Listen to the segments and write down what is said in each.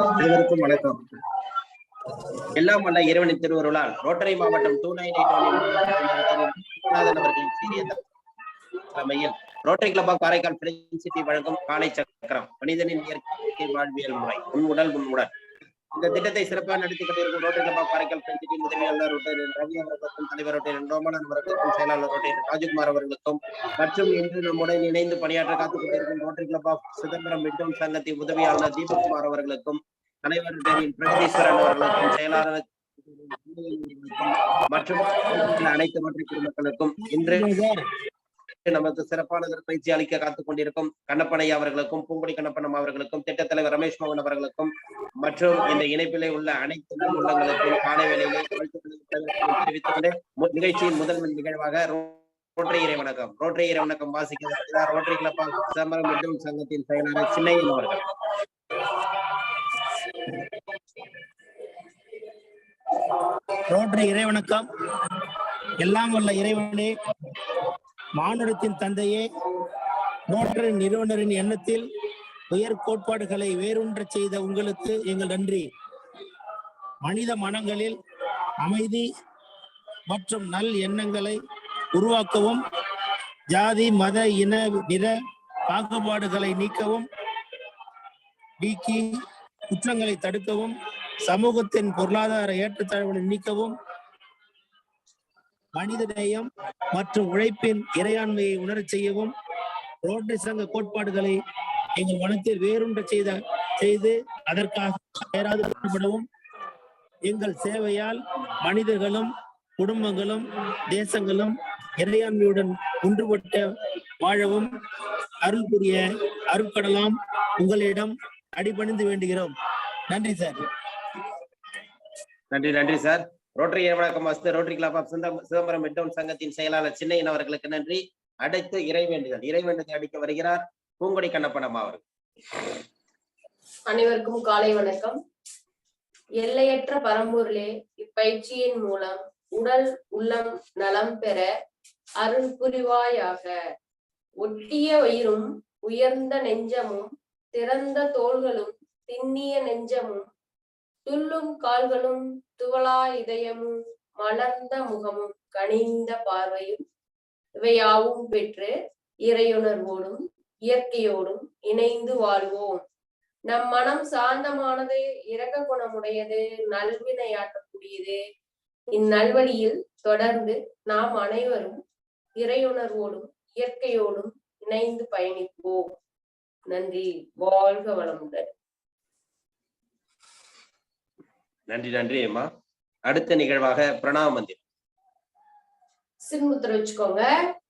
அனைவருக்கும் வணக்கம். எல்லாம் வல்ல இறைவனின் திருவருளால் ரோட்டரி மாவட்டம் 2988 அவர்களின் சீரிய தலைமையில் Rotary club of Karaikal City வழங்கும் காலை சக்கரம் மனிதனின் இயற்கை வாழ்வியல் முறை உடல் உடன் இந்த திட்டத்தை சிறப்பாக நடத்தி கொண்டிருக்கும் rotary club of Karaikal City உதவியாளர் ரோட்டரி ரவி அவர்களுக்கும் தலைவர் ரோட்டரி ரோமன் அவர்களுக்கும் செயலாளர் ரோட்டரி ராஜ்குமார் அவர்களுக்கும் மற்றும் இன்று நம்முடன் இணைந்து பணியாற்ற காத்துக் கொண்டிருக்கும் rotary club of Chidambaram midtown சங்கத்தின் உதவியாளர் தீபக்குமார் அவர்களுக்கும் தலைவர் பிரகதீஸ்வரன் அவர்களுக்கும் செயலாளர் மற்றும் அனைத்து மற்ற குடிமக்களுக்கும் இன்று நமக்கு சிறப்பான பயிற்சி அளிக்க காத்துக் கொண்டிருக்கும் கண்ணப்பனை அவர்களுக்கும் பூங்குடி கண்ணப்பனம் அவர்களுக்கும் திட்டத் தலைவர் ரமேஷ் மோகன் அவர்களுக்கும் மற்றும் இந்த இணைப்பிலே உள்ள அனைத்து உள்ளங்களுக்கும் காலை வேளையிலே தெரிவித்துக் கொண்டு நிகழ்ச்சியின் முதல் நிகழ்வாக ரோட்டரி இறை வணக்கம் வாசிக்கிறார் rotary club of Chidambaram midtown சங்கத்தின் செயலாளர் சின்னையன் அவர்கள். ரோட்டரி இறைவணக்கம். எல்லாம் வல்ல இறைவனே, மானுடத்தின் தந்தையே, ரோட்டரி நிறுவனரின் எண்ணத்தில் உயர் கோட்பாடுகளை வேரூன்ற செய்த உங்களுக்கு எங்கள் நன்றி. மனித மனங்களில் அமைதி மற்றும் நல் எண்ணங்களை உருவாக்கவும், ஜாதி மத இன நிற பாகுபாடுகளை நீக்கி குற்றங்களை தடுக்கவும், சமூகத்தின் பொருளாதார ஏற்றத்தாழ்வுகளை நீக்கவும், மனித நேயம் மற்றும் உழைப்பின் இறையாண்மையை உணரச் செய்யவும் ரோட்டரி சங்க கோட்பாடுகளை எங்கள் மனத்தில் வேரூன்ற செய்து அதற்காக பாடுபடவும் எங்கள் சேவையால் மனிதர்களும் குடும்பங்களும் தேசங்களும் இறையாண்மையுடன் ஒன்றுபட்ட வாழவும் அருள் புரிய அருட்கடலாம் உங்களிடம் அடிபணிந்து வேண்டுகிறோம். நன்றி சார். நன்றி சார். ரோட்டரி வணக்கம் வாசித்த Rotary club of Chidambaram midtown சங்கத்தின் செயலாளர் சின்னையன் அவர்களுக்கு நன்றி. அடுத்து இறைவேண்டுதல் அடிக்க வருகிறார் பூங்குடி கண்ணப்பனம் அவர்கள். அனைவருக்கும் காலை வணக்கம். எல்லையற்ற பரம்பொருளே, இப்பயிற்சியின் மூலம் உடல் உள்ளம் நலம் பெற அருள் புரிவாயாக. ஒட்டிய வயிறும் உயர்ந்த நெஞ்சமும் திறந்த தோள்களும் திண்ணிய நெஞ்சமும் துள்ளும் கால்களும் துவளா இதயமும் மலர்ந்த முகமும் கனிந்த பார்வையும் இவையாவும் பெற்று இறையுணர்வோடும் இயற்கையோடும் இணைந்து வாழ்வோம். நம் மனம் சாந்தமானது, இரக்க குணமுடையது, நல்வினையாற்றக்கூடியது. இந்நல்வழியில் தொடர்ந்து நாம் அனைவரும் இறையுணர்வோடும் இயற்கையோடும் இணைந்து பயணிப்போம். நன்றி. வாழ்க வளமுடன். நன்றி அம்மா. அடுத்த நிகழ்வாக பிரணாம மந்திரம். சின்முத்திரை வச்சுக்கோங்க,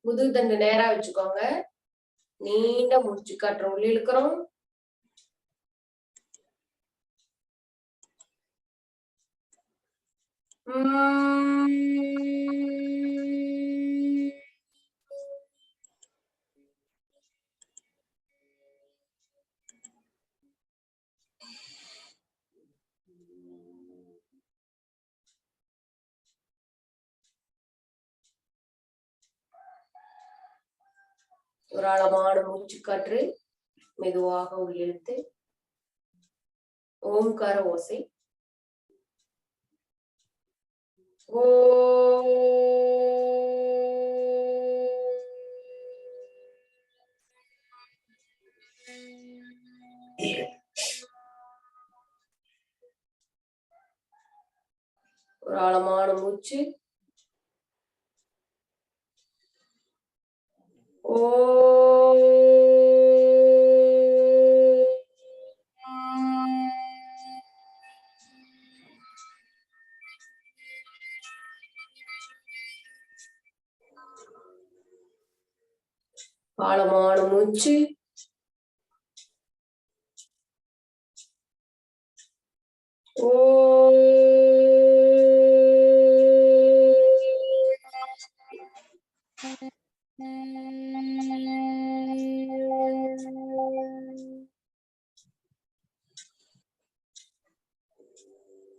முதுகு தண்டு நேரா வச்சுக்கோங்க, நீண்ட மூச்சு காற்ற உள்ள இழுக்கிறோம், ஒரு ஆழமான மூச்சு காற்று மெதுவாக உள்ளிழுத்து ஓம்கார ஓசை. ஓ ஒரு ஆழமான மூச்சு. ஓ ஆழமான மூச்சு. ஓ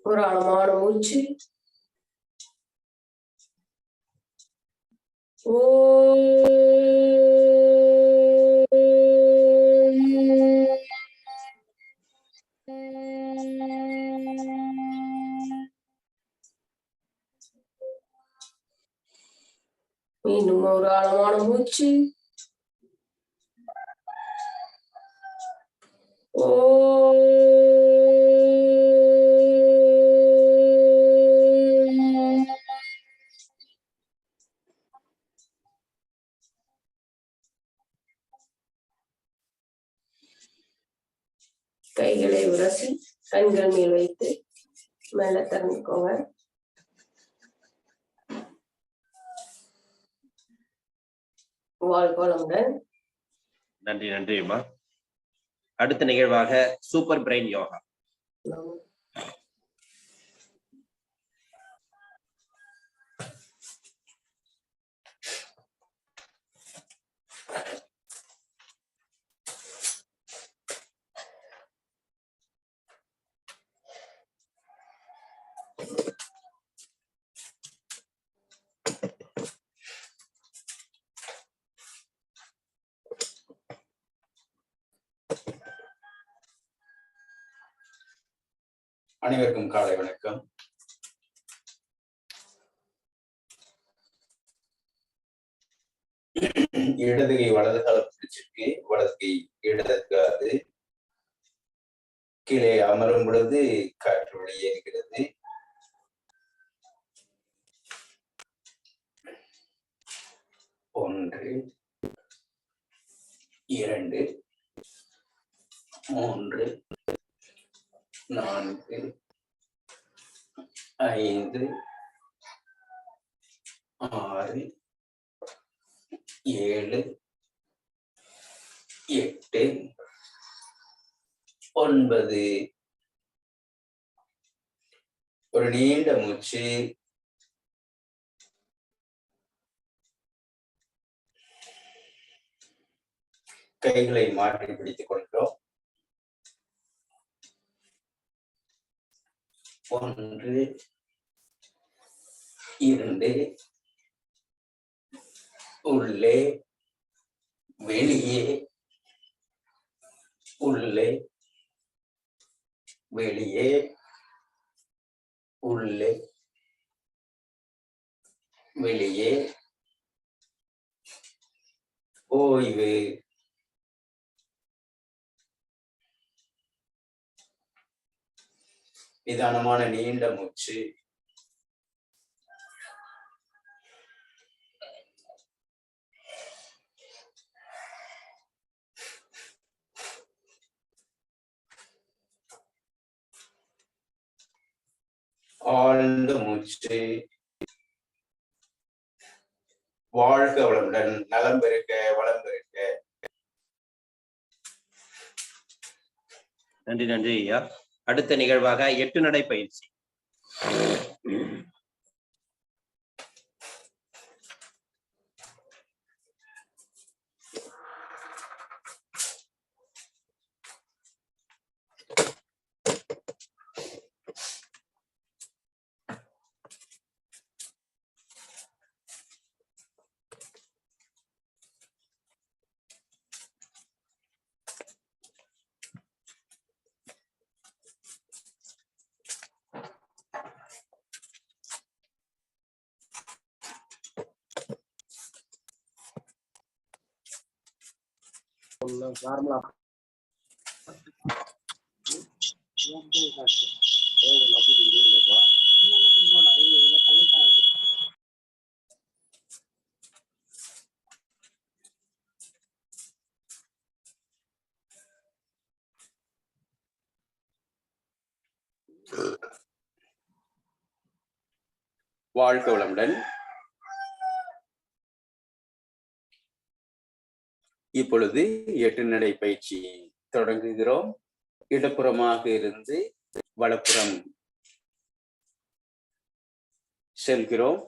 ஒரு ஆழமான மூச்சு. ஓ மீண்டும் ஒரு ஆழமான மூச்சு. கைகளை உரசி கண்கள் மேல் வைத்து மேல திறந்துக்கோங்க. வாழ்க வளமுடன். நன்றி நன்றி அம்மா. அடுத்த நிகழ்வாக சூப்பர் பிரெயின் யோகா. அனைவருக்கும் காலை வணக்கம். இடது கை வலது காலம் பிடிச்சிருக்கு, வலது கை இடதுக்காது. கீழே அமரும் பொழுது காற்று வெளியேறுகிறது. ஒன்று, இரண்டு, மூன்று, நான்கு, ஐந்து, ஆறு, ஏழு, எட்டு, ஒன்பது. ஒரு நீண்ட மூச்சு. கைகளை மாற்றி பிடித்துக் கொள்கிறோம். ஒன்று, இரண்டு, உள்ளே வெளியே, உள்ளே வெளியே, உள்ளே வெளியே. ஓய்வு. நிதானமான நீண்ட மூச்சு. ஆழ்ந்த மூச்சு. வாழ்க வளமுடன். நலம் பெருக்க, வளம் பெருக்க. நன்றி நன்றி ஐயா. அடுத்த நிகழ்வாக 8 நடை பயிற்சி. வாழ்க வளமுடன். இப்பொழுது 8 நடை பயிற்சி தொடங்குகிறோம். இடப்புறமாக இருந்து வலப்புறம் செல்கிறோம்.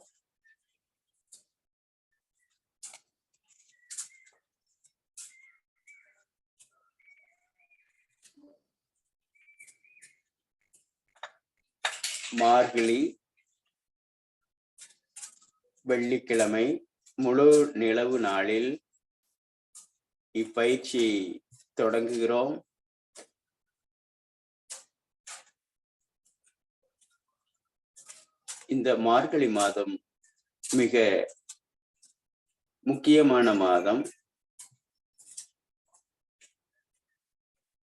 மார்கழி வெள்ளிக்கிழமை முழு நிலவு நாளில் இப்பயிற்சி தொடங்குகிறோம். இந்த மார்கழி மாதம் மிக முக்கியமான மாதம்.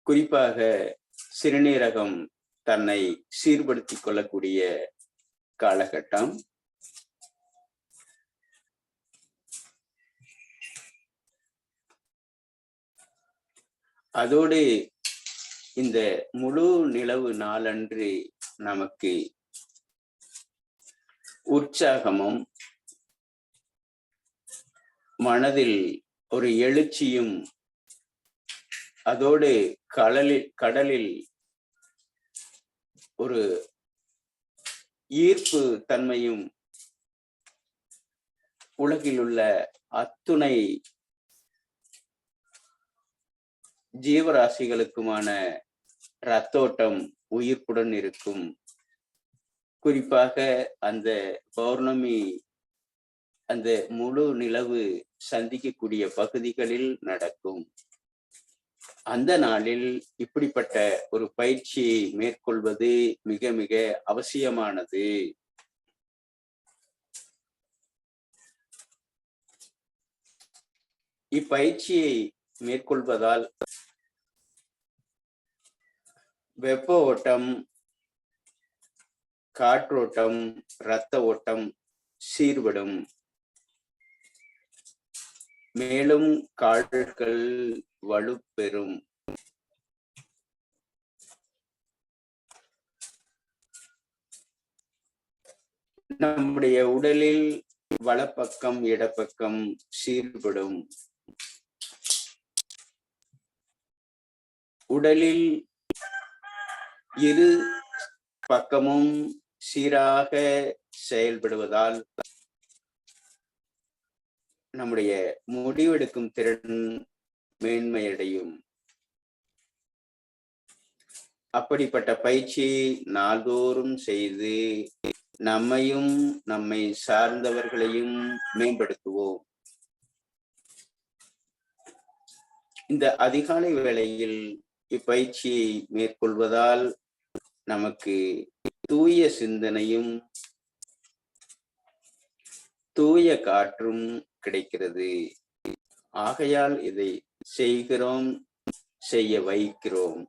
குறிப்பாக சிறுநீரகம் தன்னை சீர்படுத்திக் கொள்ளக்கூடிய காலகட்டம். அதோடு இந்த முழு நிலவு நாளன்று நமக்கு உற்சாகமும் மனதில் ஒரு எழுச்சியும், அதோடு கடலில் ஒரு ஈர்ப்பு தன்மையும், உலகில் உள்ள அத்துணை ஜீவராசிகளுக்குமான ரத்தோட்டம் உயிர்ப்புடன் இருக்கும். குறிப்பாக அந்த பௌர்ணமி, அந்த முழு நிலவு சந்திக்கக்கூடிய பகுதிகளில் நடக்கும். அந்த நாளில் இப்படிப்பட்ட ஒரு பயிற்சியை மேற்கொள்வது மிக மிக அவசியமானது. இப்பயிற்சியை மேற்கொள்வதால் வெப்ப ஓட்டம், காற்றோட்டம், இரத்த ஓட்டம் சீர்படும். மேலும் கால்கள் வலுப்பெறும். நம்முடைய உடலில் வலப்பக்கம் இடப்பக்கம் சீர்படும். உடலில் இரு பக்கமும் சீராக செயல்படுவதால் நம்முடைய முடிவெடுக்கும் திறன் மேன்மையடையும். அப்படிப்பட்ட பயிற்சியை நாள்தோறும் செய்து நம்மையும் நம்மை சார்ந்தவர்களையும் மேம்படுத்துவோம். இந்த அதிகாலை வேளையில் இப்பயிற்சியை மேற்கொள்வதால் நமக்கு தூய சிந்தனையும் தூய காற்றும் கிடைக்கிறது. ஆகையால் இதை செய்கிறோம், செய்ய வைக்கிறோம்.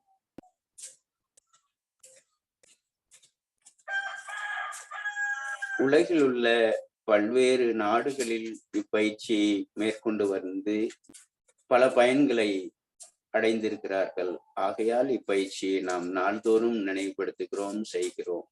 உலகில் உள்ள பல்வேறு நாடுகளில் இப்பயிற்சியை மேற்கொண்டு வந்து பல பயன்களை அடைந்திருக்கிறார்கள். ஆகையால் இப்பயிற்சியை நாம் நாள்தோறும் நினைவுபடுத்துகிறோம், செய்கிறோம்.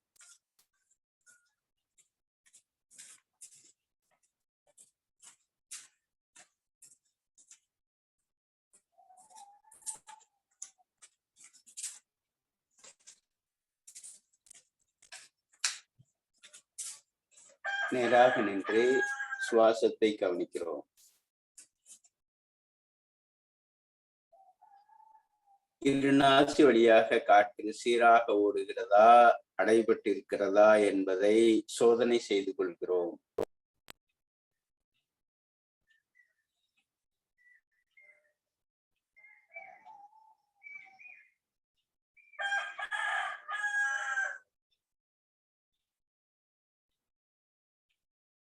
நேராக நின்று சுவாசத்தை கவனிக்கிறோம். இரு நாசி வழியாக காற்று சீராக ஓடுகிறதா, அடைபட்டு இருக்கிறதா என்பதை சோதனை செய்து கொள்கிறோம்.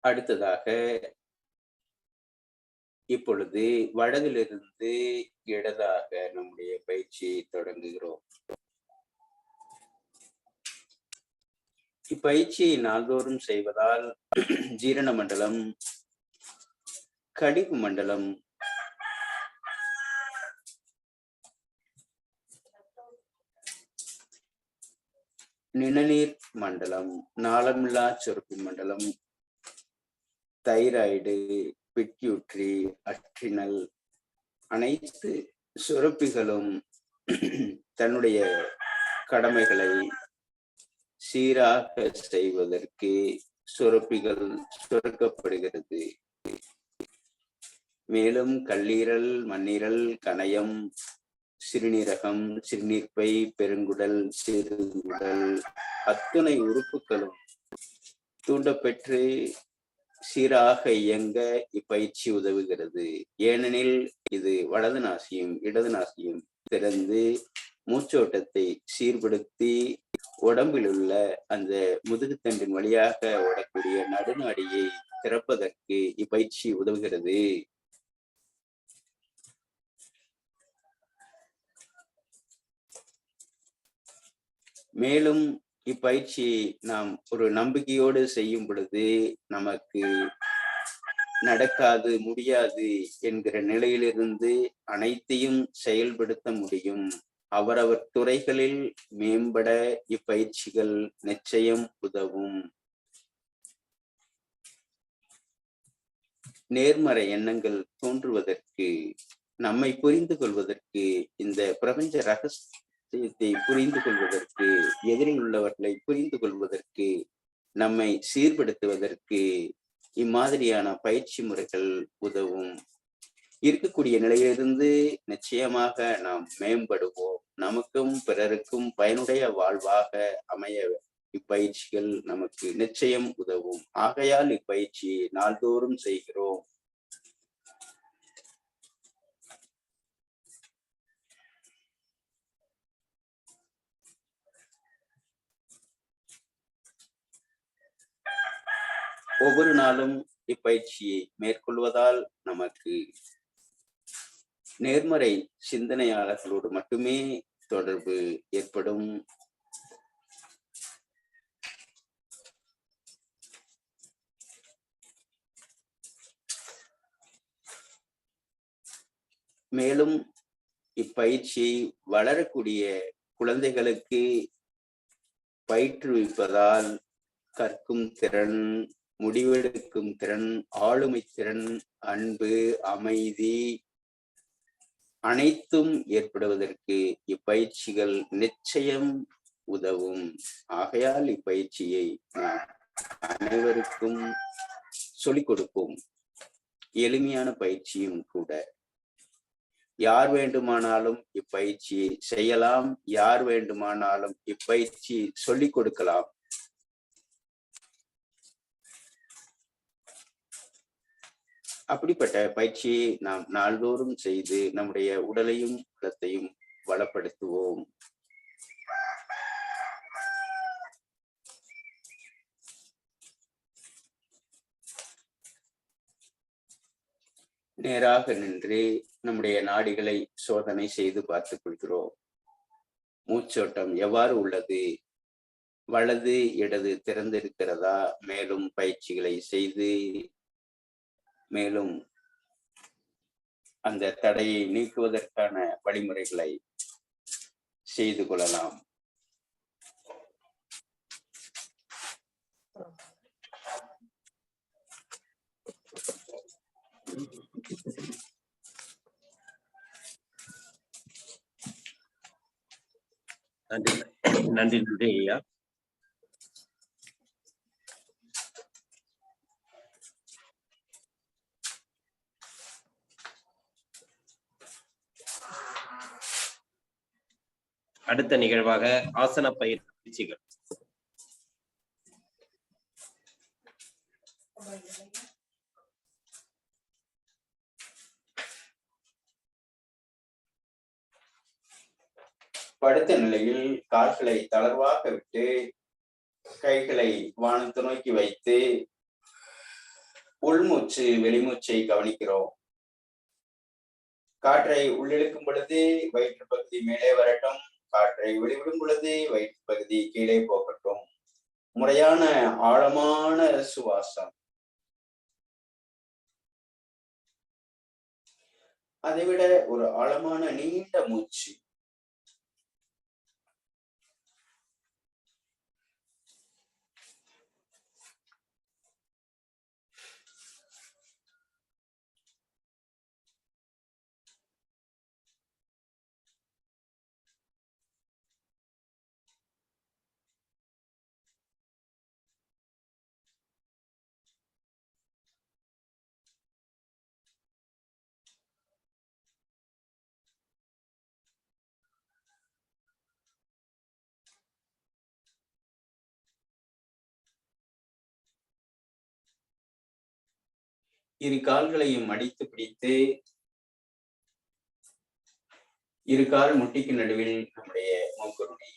அடுத்ததாக இப்பொழுது வடதிலிருந்து இடதாக நம்முடைய பயிற்சியை தொடங்குகிறோம். இப்பயிற்சியை நாள்தோறும் செய்வதால் ஜீரண மண்டலம், கழிவு மண்டலம், நிணநீர் மண்டலம், நாளமில்லா சுரப்பி மண்டலம், தைராய்டு, பிட்யூட்ரி, அட்ரினல் அனைத்து சுரப்பிகளும் தன்னுடைய கடமைகளை சீராக செய்வதற்கு சுரப்பிகள் சுரக்கப்படுகிறது. மேலும் கல்லீரல், மண்ணீரல், கணையம், சிறுநீரகம், சிறுநீர்ப்பை, பெருங்குடல், சிறுகுடல் அத்துணை உறுப்புகளும் தூண்டப்பெற்று சீராக இயங்க இப்பயிற்சி உதவுகிறது. ஏனெனில் இது வலது நாசியும் இடது நாசியும் திறந்து மூச்சோட்டத்தை சீர்படுத்தி உடம்பில் உள்ள அந்த முதுகுத்தண்டின் வழியாக ஓடக்கூடிய நடுநாடியை திறப்பதற்கு இப்பயிற்சி உதவுகிறது. மேலும் இப்பயிற்சியை நாம் ஒரு நம்பிக்கையோடு செய்யும் பொழுது நமக்கு நடக்காது, முடியாது என்கிற நிலையிலிருந்து அனைத்தையும் செயல்படுத்த முடியும். அவரவர் துறைகளில் மேம்பட இப்பயிற்சிகள் நிச்சயம் உதவும். நேர்மறை எண்ணங்கள் தோன்றுவதற்கு, நம்மை புரிந்து கொள்வதற்கு, இந்த பிரபஞ்ச ரகசியத்தை புரிந்து கொள்வதற்கு, எதிரில் உள்ளவர்களை புரிந்து கொள்வதற்கு, நம்மை சீர்படுத்துவதற்கு இம்மாதிரியான பயிற்சி முறைகள் உதவும். இருக்கக்கூடிய நிலையிலிருந்து நிச்சயமாக நாம் மேம்படுவோம். நமக்கும் பிறருக்கும் பயனுடைய வாழ்வாக அமைய இப்பயிற்சிகள் நமக்கு நிச்சயம் உதவும். ஆகையால் இப்பயிற்சியை நாள்தோறும் செய்கிறோம். ஒவ்வொரு நாளும் இப்பயிற்சியை மேற்கொள்வதால் நமக்கு நேர்மறை சிந்தனையாளர்களோடு மட்டுமே தொடர்பு ஏற்படும். மேலும் இப்பயிற்சியை வளரக்கூடிய குழந்தைகளுக்கு பயிற்றுவிப்பதால் கற்கும் திறன், முடிவெடுக்கும் திறன், ஆளுமை திறன், அன்பு, அமைதி அனைத்தும் ஏற்படுவதற்கு இப்பயிற்சிகள் நிச்சயம் உதவும். ஆகையால் இப்பயிற்சியை அனைவருக்கும் சொல்லிக் கொடுப்போம். எளிமையான பயிற்சியும் கூட. யார் வேண்டுமானாலும் இப்பயிற்சியை செய்யலாம். யார் வேண்டுமானாலும் இப்பயிற்சி சொல்லிக் கொடுக்கலாம். அப்படிப்பட்ட பயிற்சியை நாம் நாள்தோறும் செய்து நம்முடைய உடலையும் உள்ளத்தையும் வளப்படுத்துவோம். நேராக நின்று நம்முடைய நாடிகளை சோதனை செய்து பார்த்துக் கொள்கிறோம். மூச்சோட்டம் எவ்வாறு உள்ளது? வலது இடது திறந்திருக்கிறதா? மேலும் பயிற்சிகளை செய்து மேலும் அந்த தடையை நீக்குவதற்கான வழிமுறைகளை செய்து கொள்ளலாம். நன்றி நன்றி நன்றி ஐயா. அடுத்த நிகழ்வாக ஆசன பயிற்சிகள். படுத்த நிலையில் கால்களை தளர்வாக விட்டு கைகளை வானத்தை நோக்கி வைத்து உள்மூச்சு வெளிமூச்சை கவனிக்கிறோம். காற்றை உள்ளிழுக்கும் பொழுது வயிற்று பகுதி மேலே வரட்டும். காற்றை வெளிவிடும் பொழுது வயிற்று பகுதி கீழே போகட்டும். முறையான ஆழமான சுவாசம். அதைவிட ஒரு ஆழமான நீண்ட மூச்சு. இரு கால்களையும் மடித்து பிடித்து இரு கால் முட்டிக்கு நடுவில் நம்முடைய மூக்குருணை.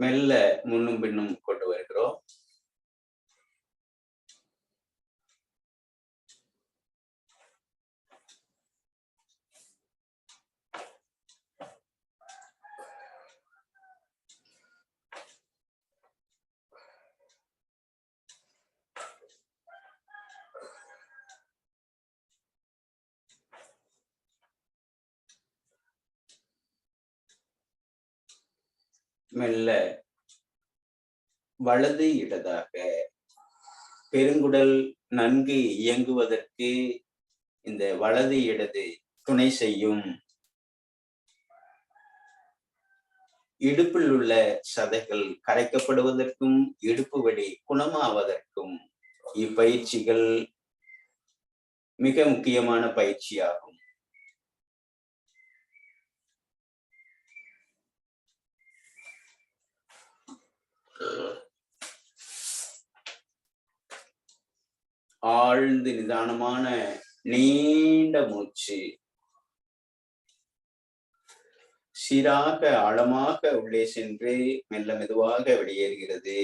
மெல்ல முன்னும் பின்னும் கொண்டு வருகிறோம். மெல்ல வலது இடதாக பெருங்குடல் நன்கு இயங்குவதற்கு இந்த வலது இடது துணை செய்யும். இடுப்பில் உள்ள சதைகள் கரைக்கப்படுவதற்கும் இடுப்பு வலி குணமாவதற்கும் இப்பயிற்சிகள் மிக முக்கியமான பயிற்சியாகும். ஆழ்ந்து நிதானமான நீண்ட மூச்சு சீராக ஆழமாக உள்ளே சென்று மெல்ல மெதுவாக வெளியேறுகிறது.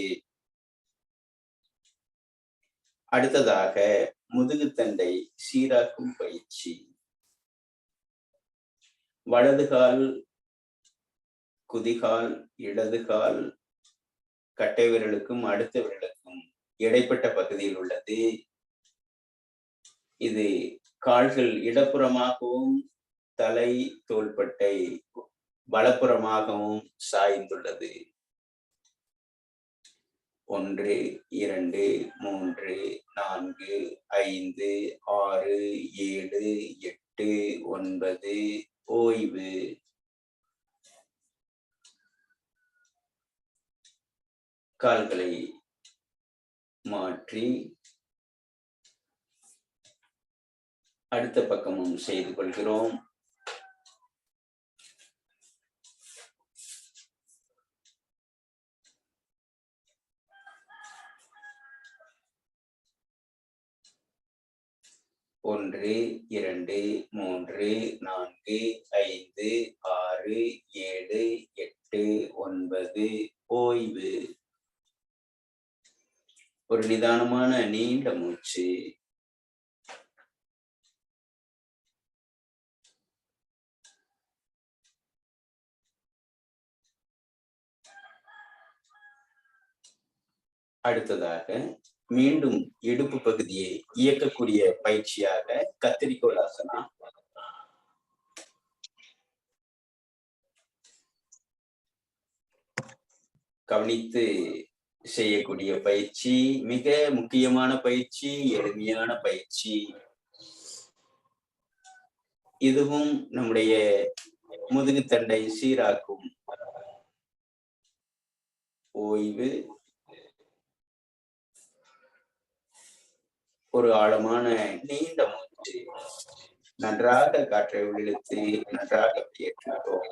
அடுத்ததாக முதுகுத்தண்டை சீராக்கும் பயிற்சி. வலது கால், குதிகால், இடது கால் கட்டை விரலுக்கும் அடுத்த விரலுக்கும் இடைப்பட்ட பகுதியில் உள்ளது. இது கால்கள் இடப்புறமாகவும் தலை தோள்பட்டை வலப்புறமாகவும் சாய்ந்துள்ளது. 1 2 3 4 5 6 7 8 9 ஓய்வு. கால்களை மாற்றி அடுத்த பக்கமும் செய்து கொள்கிறோம். ஒன்று 2 3 4 5 6 7 8 9 ஓய்வு. ஒரு நிதானமான நீண்ட மூச்சு. அடுத்ததாக மீண்டும் இடுப்பு பகுதியை இயக்கக்கூடிய பயிற்சியாக கத்திரிக்கோள் ஆசனா. கவனித்து செய்யக்கூடிய பயிற்சி, மிக முக்கியமான பயிற்சி, எளிமையான பயிற்சி. இதுவும் நம்முடைய முதுகுத்தண்டை சீராக்கும். ஓய்வு. ஒரு ஆழமான நீண்ட மூச்சு. நன்றாக காற்றை உள்ளிழுத்து நன்றாக வெளியேற்றுகிறோம்.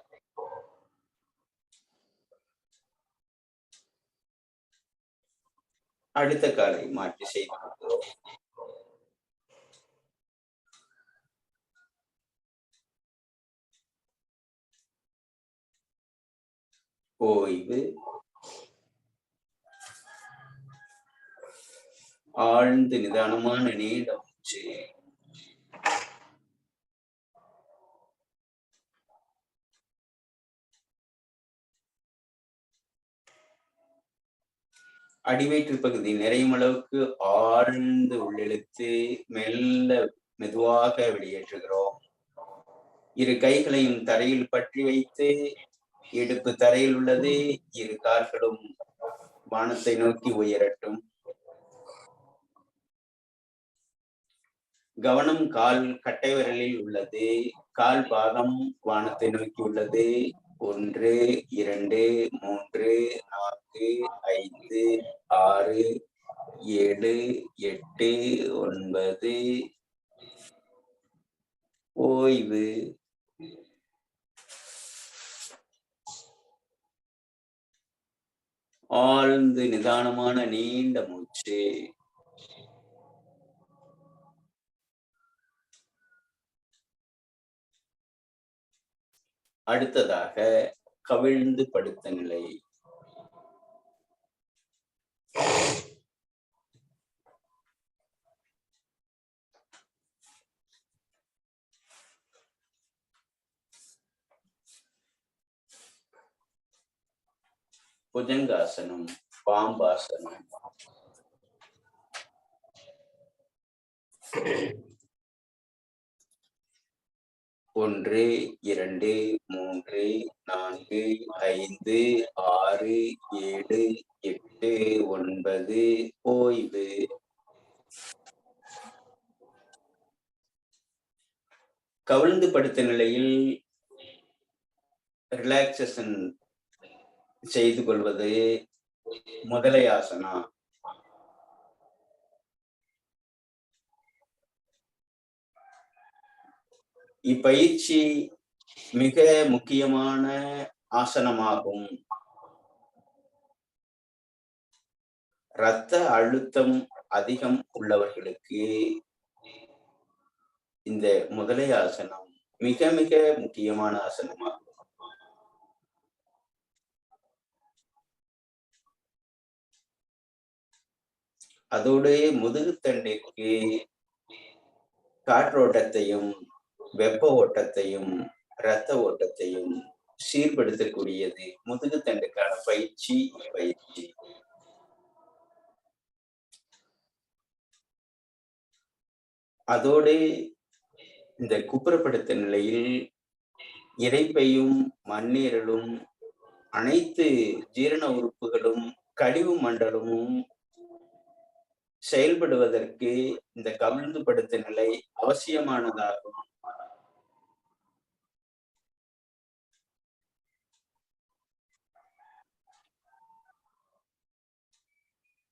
அடுத்த காலை மாற்றி செய்து கொள்கிறோம். ஓய்வு. ஆழ்ந்து நிதானமான நீண்ட மூச்சு. அடிவயிற்று பகுதி நிறையும் அளவுக்கு ஆழ்ந்து உள்ளிழுத்து மெல்ல மெதுவாக வெளியேற்றுகிறோம். இரு கைகளையும் தரையில் பற்றி வைத்து இடுப்பு தரையில் உள்ளது. இரு கால்களும் வானத்தை நோக்கி உயரட்டும். கவனம் கால் கட்டை விரலில் உள்ளது. கால் பாதம் வானத்தை நோக்கி உள்ளது. 1 2 3 4 5 6 7 8 9 ஓய்வு. ஆழ்ந்து நிதானமான நீண்ட மூச்சு. மூச்சு. அடுத்ததாக கவிழ்ந்து படுத்த நிலை. புஜங்காசனம், பாம்பாசனம். ஒன்று, 2, 3, 4, 5, 6, 7, 8, 9. ஓய்வு. கவிழ்ந்து படுத்த நிலையில் ரிலாக்சேஷன் செய்து கொள்வது முதலையாசனா. இப்பயிற்சி மிக முக்கியமான ஆசனமாகும். இரத்த அழுத்தம் அதிகம் உள்ளவர்களுக்கு இந்த முதலையாசனம் மிக மிக முக்கியமான ஆசனமாகும். அதோடு முதுகுத்தண்டிற்கு காற்றோட்டத்தையும் வெப்ப ஓட்டத்தையும் இரத்த ஓட்டத்தையும் சீர்படுத்தக்கூடியது முதுகுத்தண்டுக்கான பயிற்சி. அதோடு இந்த குப்புறப்படுத்த நிலையில் இரைப்பையும் மண்ணீரலும் அனைத்து ஜீரண உறுப்புகளும் கழிவு மண்டலமும் செயல்படுவதற்கு இந்த கவிழ்ந்து படுத்த நிலை அவசியமானதாகும்.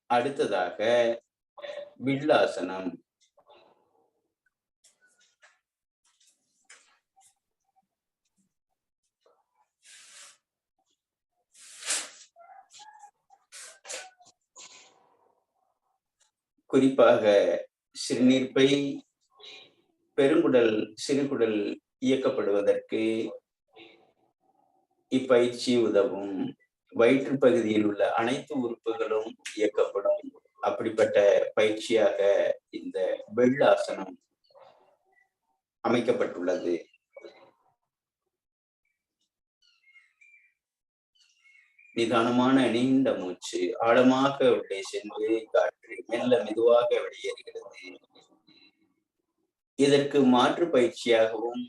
அடுத்ததாக வில்லாசனம். குறிப்பாக சிறுநீர்ப்பை, பெருங்குடல், சிறுகுடல் இயக்கப்படுவதற்கு இப்பயிற்சி உதவும். வயிற்று பகுதியில் உள்ள அனைத்து உறுப்புகளும் இயக்கப்படும். அப்படிப்பட்ட பயிற்சியாக இந்த வெள்ளாசனம் அமைக்கப்பட்டுள்ளது. நிதானமான நீண்ட மூச்சு. ஆழமாக உள்ளே சென்று காற்று மெல்ல மெதுவாக வெளியேறுகிறது. இதற்கு மாற்று பயிற்சியாகவும்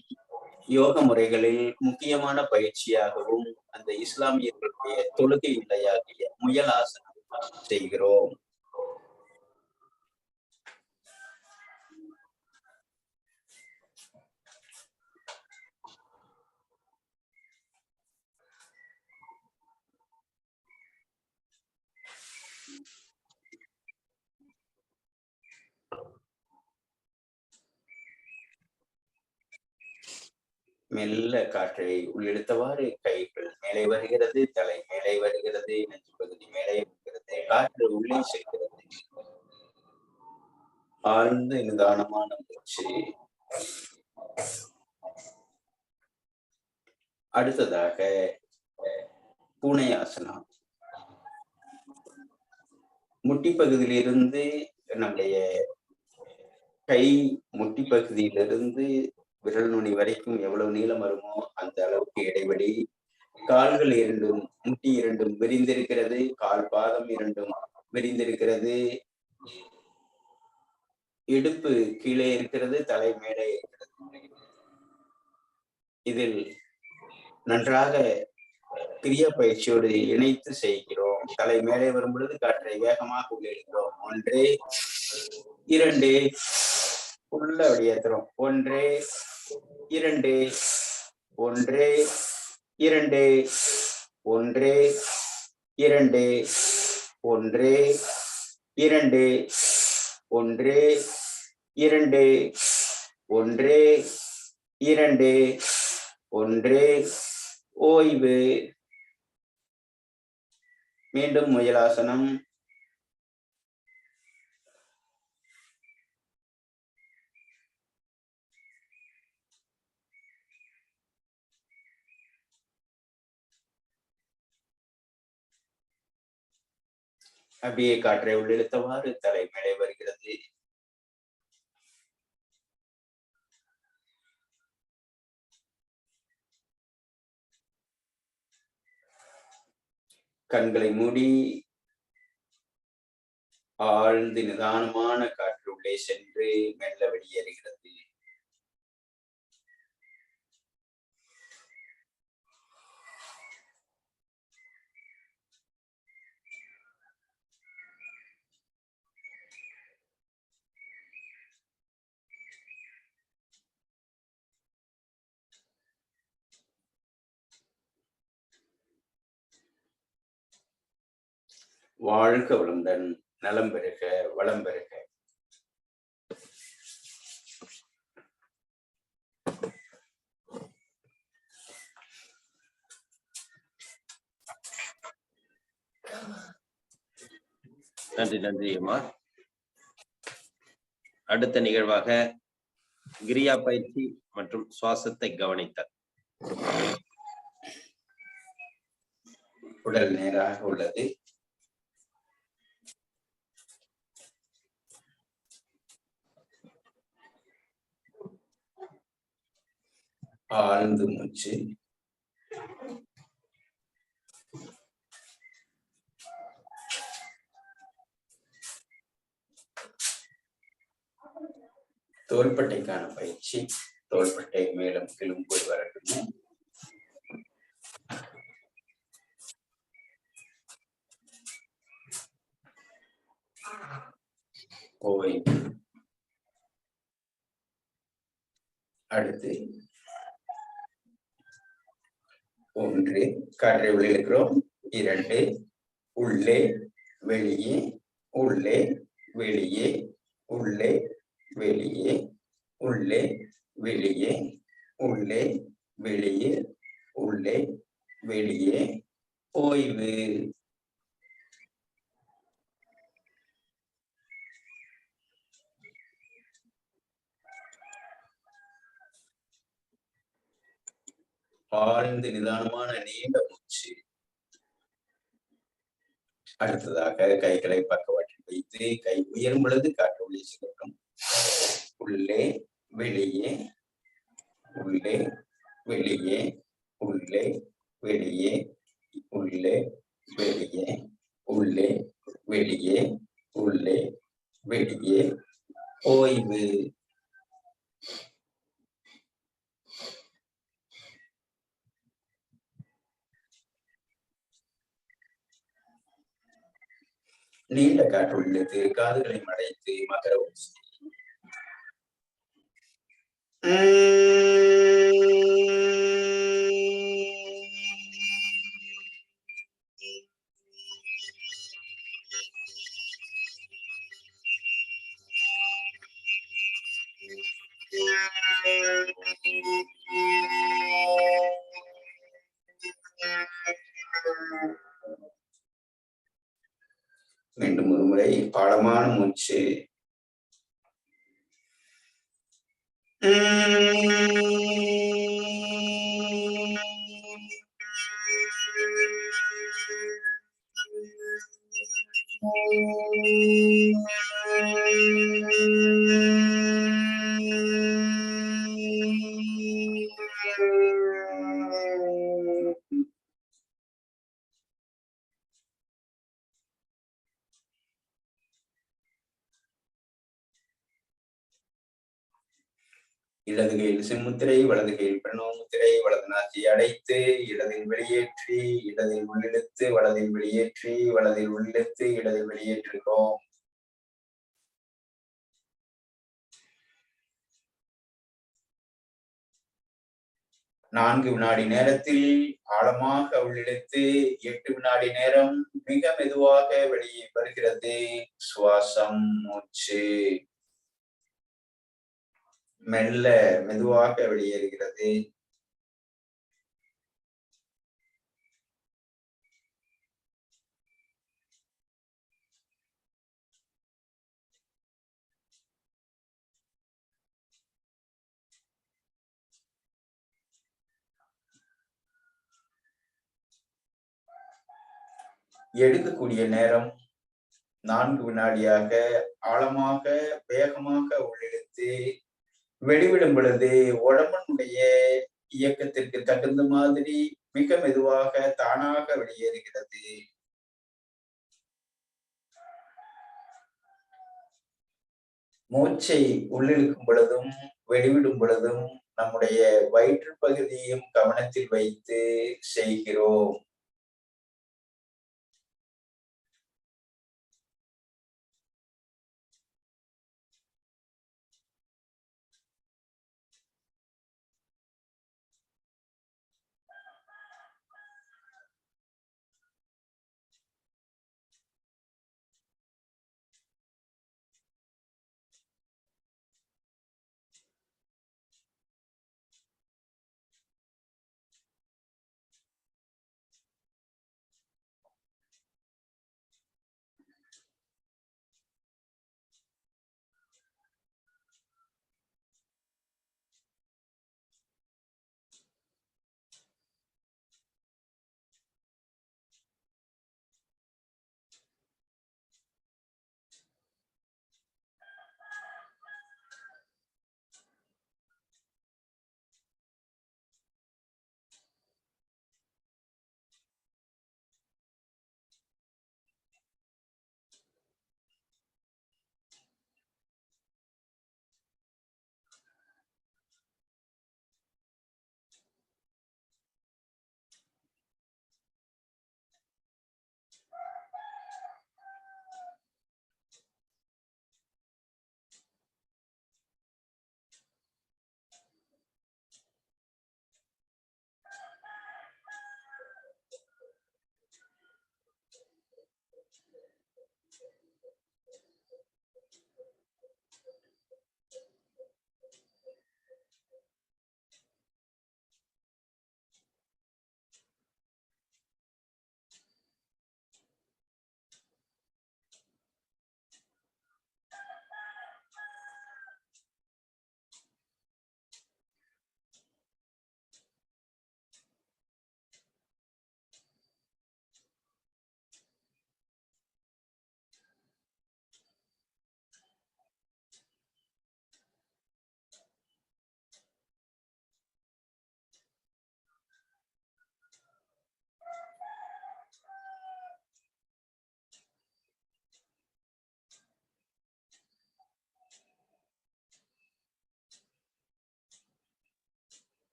யோக முறைகளில் முக்கியமான பயிற்சியாகவும் அந்த இஸ்லாமியர்களுடைய தொழுகை நிலையாகிய முயலாசனம் செய்கிறோம். மெல்ல காற்றை உள்ளிழுத்தவாறு கைகள் மேலே வருகிறது, தலை மேலே வருகிறது, நெஞ்சு பகுதி மேலே வருகிறது, காற்று உள்ளே செல்கிறது. ஆழ்ந்த நிதானமான மூச்சு. அடுத்ததாக பூனையாசனம். முட்டி பகுதியிலிருந்து நம்முடைய கை முட்டி பகுதியிலிருந்து விரல் நுனி வரைக்கும் எவ்வளவு நீளம் வருமோ அந்த அளவுக்கு இடைவெளி. கால்கள் இரண்டும், முட்டி இரண்டும் விரிந்திருக்கிறது, கால் பாதம் இரண்டும் விரிந்திருக்கிறது, இடுப்பு கீழே இருக்கிறது, தலை மேலே இருக்கிறது. இதில் நன்றாக கிரியா பயிற்சியோடு இணைத்து செய்கிறோம். தலை மேலே வரும் பொழுது காற்றை வேகமாக உள்ளிடுகிறோம். 1, 2 உள்ள வெளியேற்றுறோம். 1, 2, 1, 2, 1, 2, 1, 2, 1, 2, 1, 2, 1. ஓய்வு. மீண்டும் முயலாசனம். அப்படியே காற்றை உள்ளிழுத்தவாறு தலை மேலே வருகிறது. கண்களை மூடி ஆழ்ந்து நிதானமான காற்று உள்ளே சென்று மெல்ல வெளியேறுகிறது. வாழ்க வளமுடன், நலம் பெருக, வளம் பெருக. நன்றி நன்றி அம்மா. அடுத்த நிகழ்வாக கிரியா பயிற்சி மற்றும் சுவாசத்தை கவனித்தல். உடல் நேராக உள்ளது. ஆழ்ந்து மூச்சு. தோள்பட்டைக்கான பயிற்சி. தோள்பட்டை மேலும் கீழும் போய் வரட்டும். ஓய்வு. அடுத்து 1 காற்றை உள்ளிழுக்கிறோம். 2 உள்ளே வெளியே, உள்ளே வெளியே, உள்ளே வெளியே, உள்ளே வெளியே, உள்ளே வெளியே, உள்ளே வெளியே. ஓய்வு. ஆழ்ந்து நிதானமான நீண்ட மூச்சு. அடுத்ததாக கைகளை பக்கவாட்டில் வைத்து கை உயரும் பொழுது காற்று உள்ளே செல்லட்டும். உள்ளே வெளியே, உள்ளே வெளியே, உள்ளே வெளியே, உள்ளே வெளியே, உள்ளே வெளியே, உள்ளே வெளியே. ஓய்வு. நீண்ட காற்று உள்ளது. காதுகளை மடைத்து மகர ஊசி. மீண்டும் ஒரு முறை பாடமான மூச்சு. இடது கையில் சிம்முத்திரை, வலது கையில் பிரணவ முத்திரை. வலது நாசியை அடைத்து இடதில் வெளியேற்றி, இடதில் உள்ளிழுத்து, வலதில் வெளியேற்றி, வலதில் உள்ளிழுத்து, இடதில் வெளியேற்றுகிறோம். நான்கு வினாடி நேரத்தில் ஆழமாக உள்ளிழுத்து 8 வினாடி நேரம் மிக மெதுவாக வெளியே வருகிறது. சுவாசம் மூச்சு மெல்ல மெதுவாக வெளியேறுகிறது. எடுக்கக்கூடிய நேரம் 4 வினாடியாக ஆழமாக வேகமாக உள்ளிழுத்து வெளிவிடும் பொழுது உடம்பனுடைய இயக்கத்திற்கு தகுந்த மாதிரி மிக மெதுவாக தானாக வெளியேறுகிறது. மூச்சை உள்ளிழுக்கும் பொழுதும் வெளிவிடும் பொழுதும் நம்முடைய வயிற்று பகுதியையும் கவனத்தில் வைத்து செய்கிறோம்.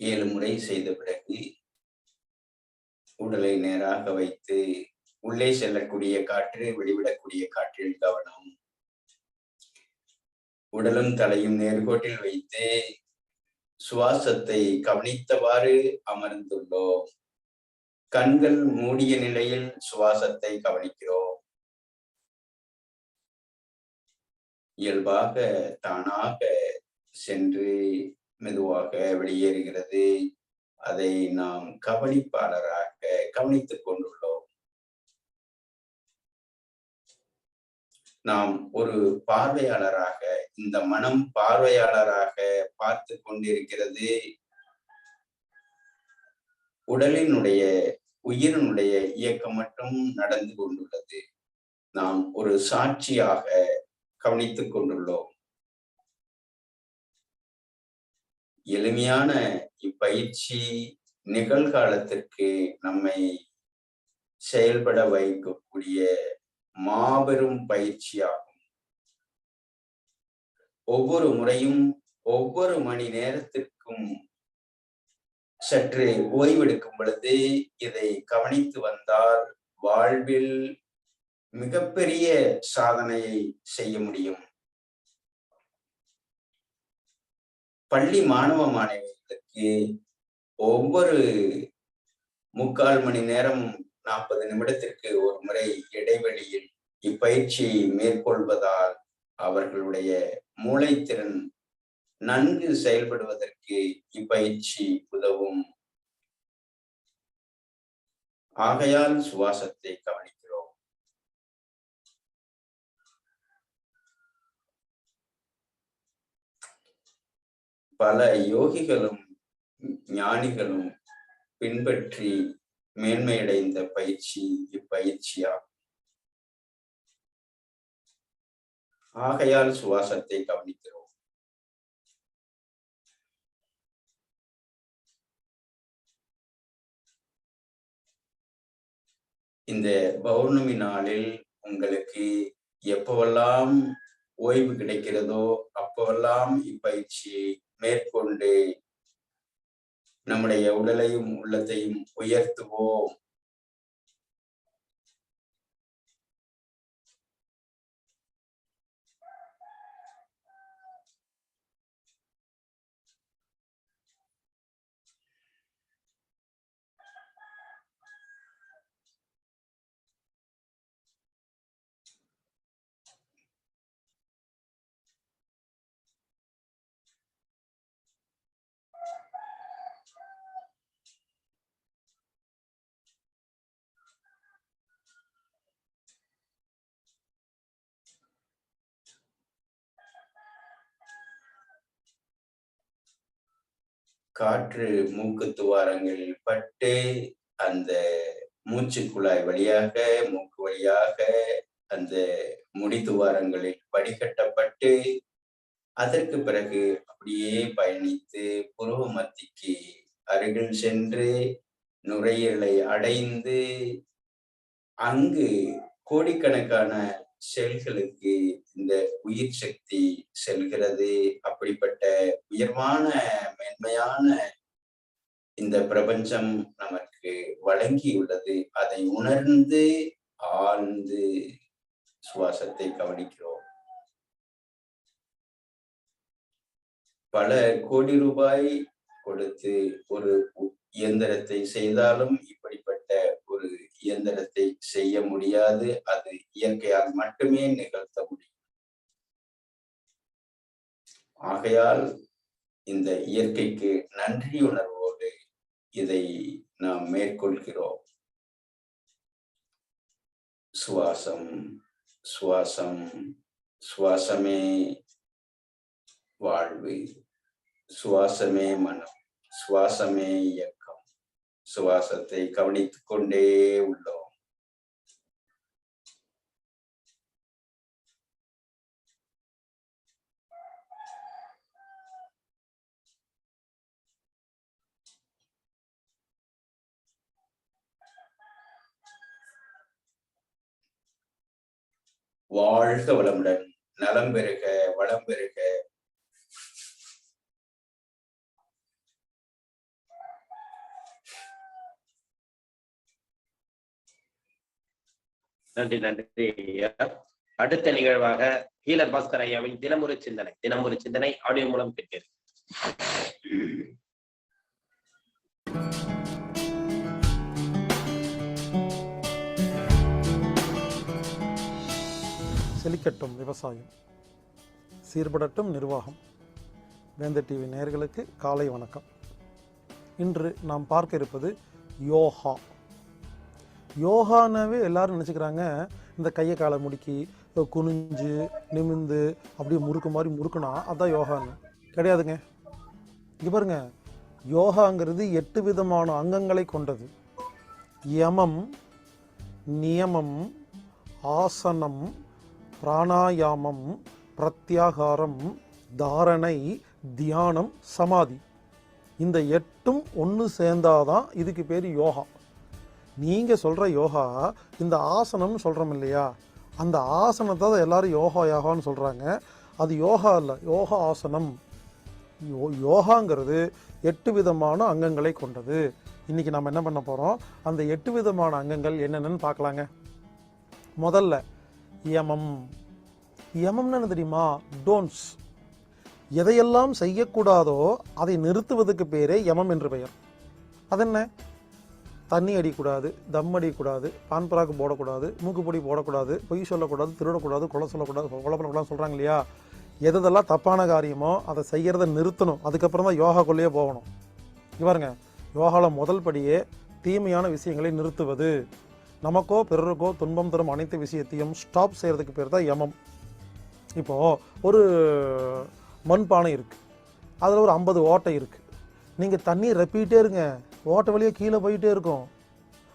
ஏழு முறை செய்த பிறகு உடலை நேராக வைத்து உள்ளே செல்லக்கூடிய காற்று வெளிவிடக்கூடிய காற்றில் கவனம். உடலும் தலையும் நேர்கோட்டில் வைத்து சுவாசத்தை கவனித்தவாறு அமர்ந்துள்ளோம். கண்கள் மூடிய நிலையில் சுவாசத்தை கவனிக்கிறோம். இயல்பாக தானாக சென்று மெதுவாக வெளியேறுகிறது. அதை நாம் கவனிப்பாளராக கவனித்துக் கொண்டுள்ளோம். நாம் ஒரு பார்வையாளராக, இந்த மனம் பார்வையாளராக பார்த்து கொண்டிருக்கிறது. உடலினுடைய உயிரினுடைய இயக்கம் மட்டும் நடந்து கொண்டுள்ளது. நாம் ஒரு சாட்சியாக கவனித்துக் கொண்டுள்ளோம். எளிமையான இப்பயிற்சி நிகழ்காலத்திற்கு நம்மை செயல்பட வைக்கக்கூடிய மாபெரும் பயிற்சியாகும். ஒவ்வொரு முறையும் ஒவ்வொரு மணி நேரத்திற்கும் சற்று ஓய்வெடுக்கும் பொழுது இதை கவனித்து வந்தால் வாழ்வில் மிகப்பெரிய சாதனையை செய்ய முடியும். பள்ளி மாணவ மாணவிகளுக்கு ஒவ்வொரு 3/4 மணி நேரம் 40 நிமிடத்திற்கு ஒரு முறை இடைவெளியில் இப்பயிற்சியை மேற்கொள்வதால் அவர்களுடைய மூளைத்திறன் நன்கு செயல்படுவதற்கு இப்பயிற்சி உதவும். ஆகையால் சுவாசத்தை கவனிக்கிறோம். பல யோகிகளும் ஞானிகளும் பின்பற்றி மேன்மையடைந்த பயிற்சி இப்பயிற்சியாகும். ஆகையால் சுவாசத்தை கவனிக்கிறோம். இந்த பௌர்ணமி நாளில் உங்களுக்கு எப்பவெல்லாம் ஓய்வு கிடைக்கிறதோ அப்பவெல்லாம் இப்பயிற்சியை மேற்கொண்டு நம்முடைய உடலையும் உள்ளத்தையும் உயர்த்துவோம். காற்று மூக்கு துவாரங்களில் பட்டு அந்த மூச்சு குழாய் வழியாக மூக்கு வழியாக அந்த முடி துவாரங்களில் வடிகட்டப்பட்டு அதற்கு பிறகு அப்படியே பயணித்து புருவ மத்திக்கு அருகில் சென்று நுரையீரலை அடைந்து அங்கு கோடிக்கணக்கான செல்களுக்கு இந்த உயிர் சக்தி செல்கிறது. அப்படிப்பட்ட உயர்வான மேன்மையான இந்த பிரபஞ்சம் நமக்கு வழங்கியுள்ளது. அதை உணர்ந்து ஆழ்ந்து சுவாசத்தை கவனிக்கிறோம். பல கோடி ரூபாய் கொடுத்து ஒரு இயந்திரத்தை செய்தாலும் இப்படிப்பட்ட ஒரு இயந்திரத்தை செய்ய முடியாது. அது இயற்கையால் மட்டுமே நிகழ்த்த முடியும். ஆகையால் இந்த இயற்கைக்கு நன்றி உணர்வோடு இதை நாம் மேற்கொள்கிறோம். சுவாசம் சுவாசம் சுவாசமே வாழ்வு, சுவாசமே மனம், சுவாசமே இயக்கம். சுவாசத்தை கவனித்துக் கொண்டே உள்ளோம். வாழ்க வளமுடன், நலம் பெறுக, வளம் பெறுக. நன்றி நன்றி. அடுத்த நிகழ்வாக ஹீலர் பாஸ்கர் ஐயாவின் தினமொரு சிந்தனை ஆடியோ மூலம் கேட்கிறது. செழிக்கட்டும் விவசாயம், சீர்படட்டும் நிர்வாகம். வேந்தர் டிவி நேயர்களுக்கு காலை வணக்கம். இன்று நாம் பார்க்க இருப்பது யோகா. யோகானாவே எல்லாரும் நினச்சிக்கிறாங்க இந்த கையை காலை முடுக்கி குனிஞ்சு நிமிந்து அப்படியே முறுக்கு மாதிரி முறுக்குனா அதான் யோகான்னு. கிடையாதுங்க. இங்கே பாருங்க, யோகாங்கிறது 8 விதமான அங்கங்களை கொண்டது. யமம், நியமம், ஆசனம், பிராணாயாமம், பிரத்யாகாரம், தாரணை, தியானம், சமாதி. இந்த 8ம் ஒன்று சேர்ந்தாதான் இதுக்கு பேர் யோகா. நீங்கள் சொல்கிற யோகா இந்த ஆசனம்னு சொல்கிறோம் இல்லையா, அந்த ஆசனத்தை தான் எல்லாரும் யோகா யோகான்னு சொல்கிறாங்க. அது யோகா இல்லை, யோகா ஆசனம். யோகாங்கிறது 8 விதமான அங்கங்களை கொண்டது. இன்னைக்கு நம்ம என்ன பண்ண போறோம், அந்த 8 விதமான அங்கங்கள் என்னென்னு பார்க்கலாங்க. முதல்ல யமம். யமம்னு என்ன தெரியுமா? டோன்ட்ஸ். எதையெல்லாம் செய்யக்கூடாதோ அதை நிறுத்துவதற்கு பேரே யமம் என்று பெயர். அது என்ன? தண்ணி அடிக்கூடாது, தம் அடிக்கூடாது, பான் பராக்கு போடக்கூடாது, மூக்குப்பொடி போடக்கூடாது, பொய் சொல்லக்கூடாது, திருடக்கூடாது, கொலை சொல்லக்கூடாது, கொலை பண்ணக்கூடாது சொல்கிறாங்க இல்லையா? எதெல்லாம் தப்பான காரியமோ அதை செய்கிறத நிறுத்தணும். அதுக்கப்புறம் தான் யோகாக்குள்ளேயே போகணும். பாருங்க, யோகாவில் முதல் படியே தீமையான விஷயங்களை நிறுத்துவது. நமக்கோ பிறருக்கோ துன்பம் தரும் அனைத்து விஷயத்தையும் ஸ்டாப் செய்கிறதுக்கு பேர் தான் யமம். இப்போது ஒரு மண்பானை இருக்குது, அதில் ஒரு 50 ஓட்டை இருக்குது. நீங்கள் தண்ணி ரப்பிக்கிட்டே இருங்க, ஓட்டை வழியாக கீழே போயிட்டே இருக்கும்.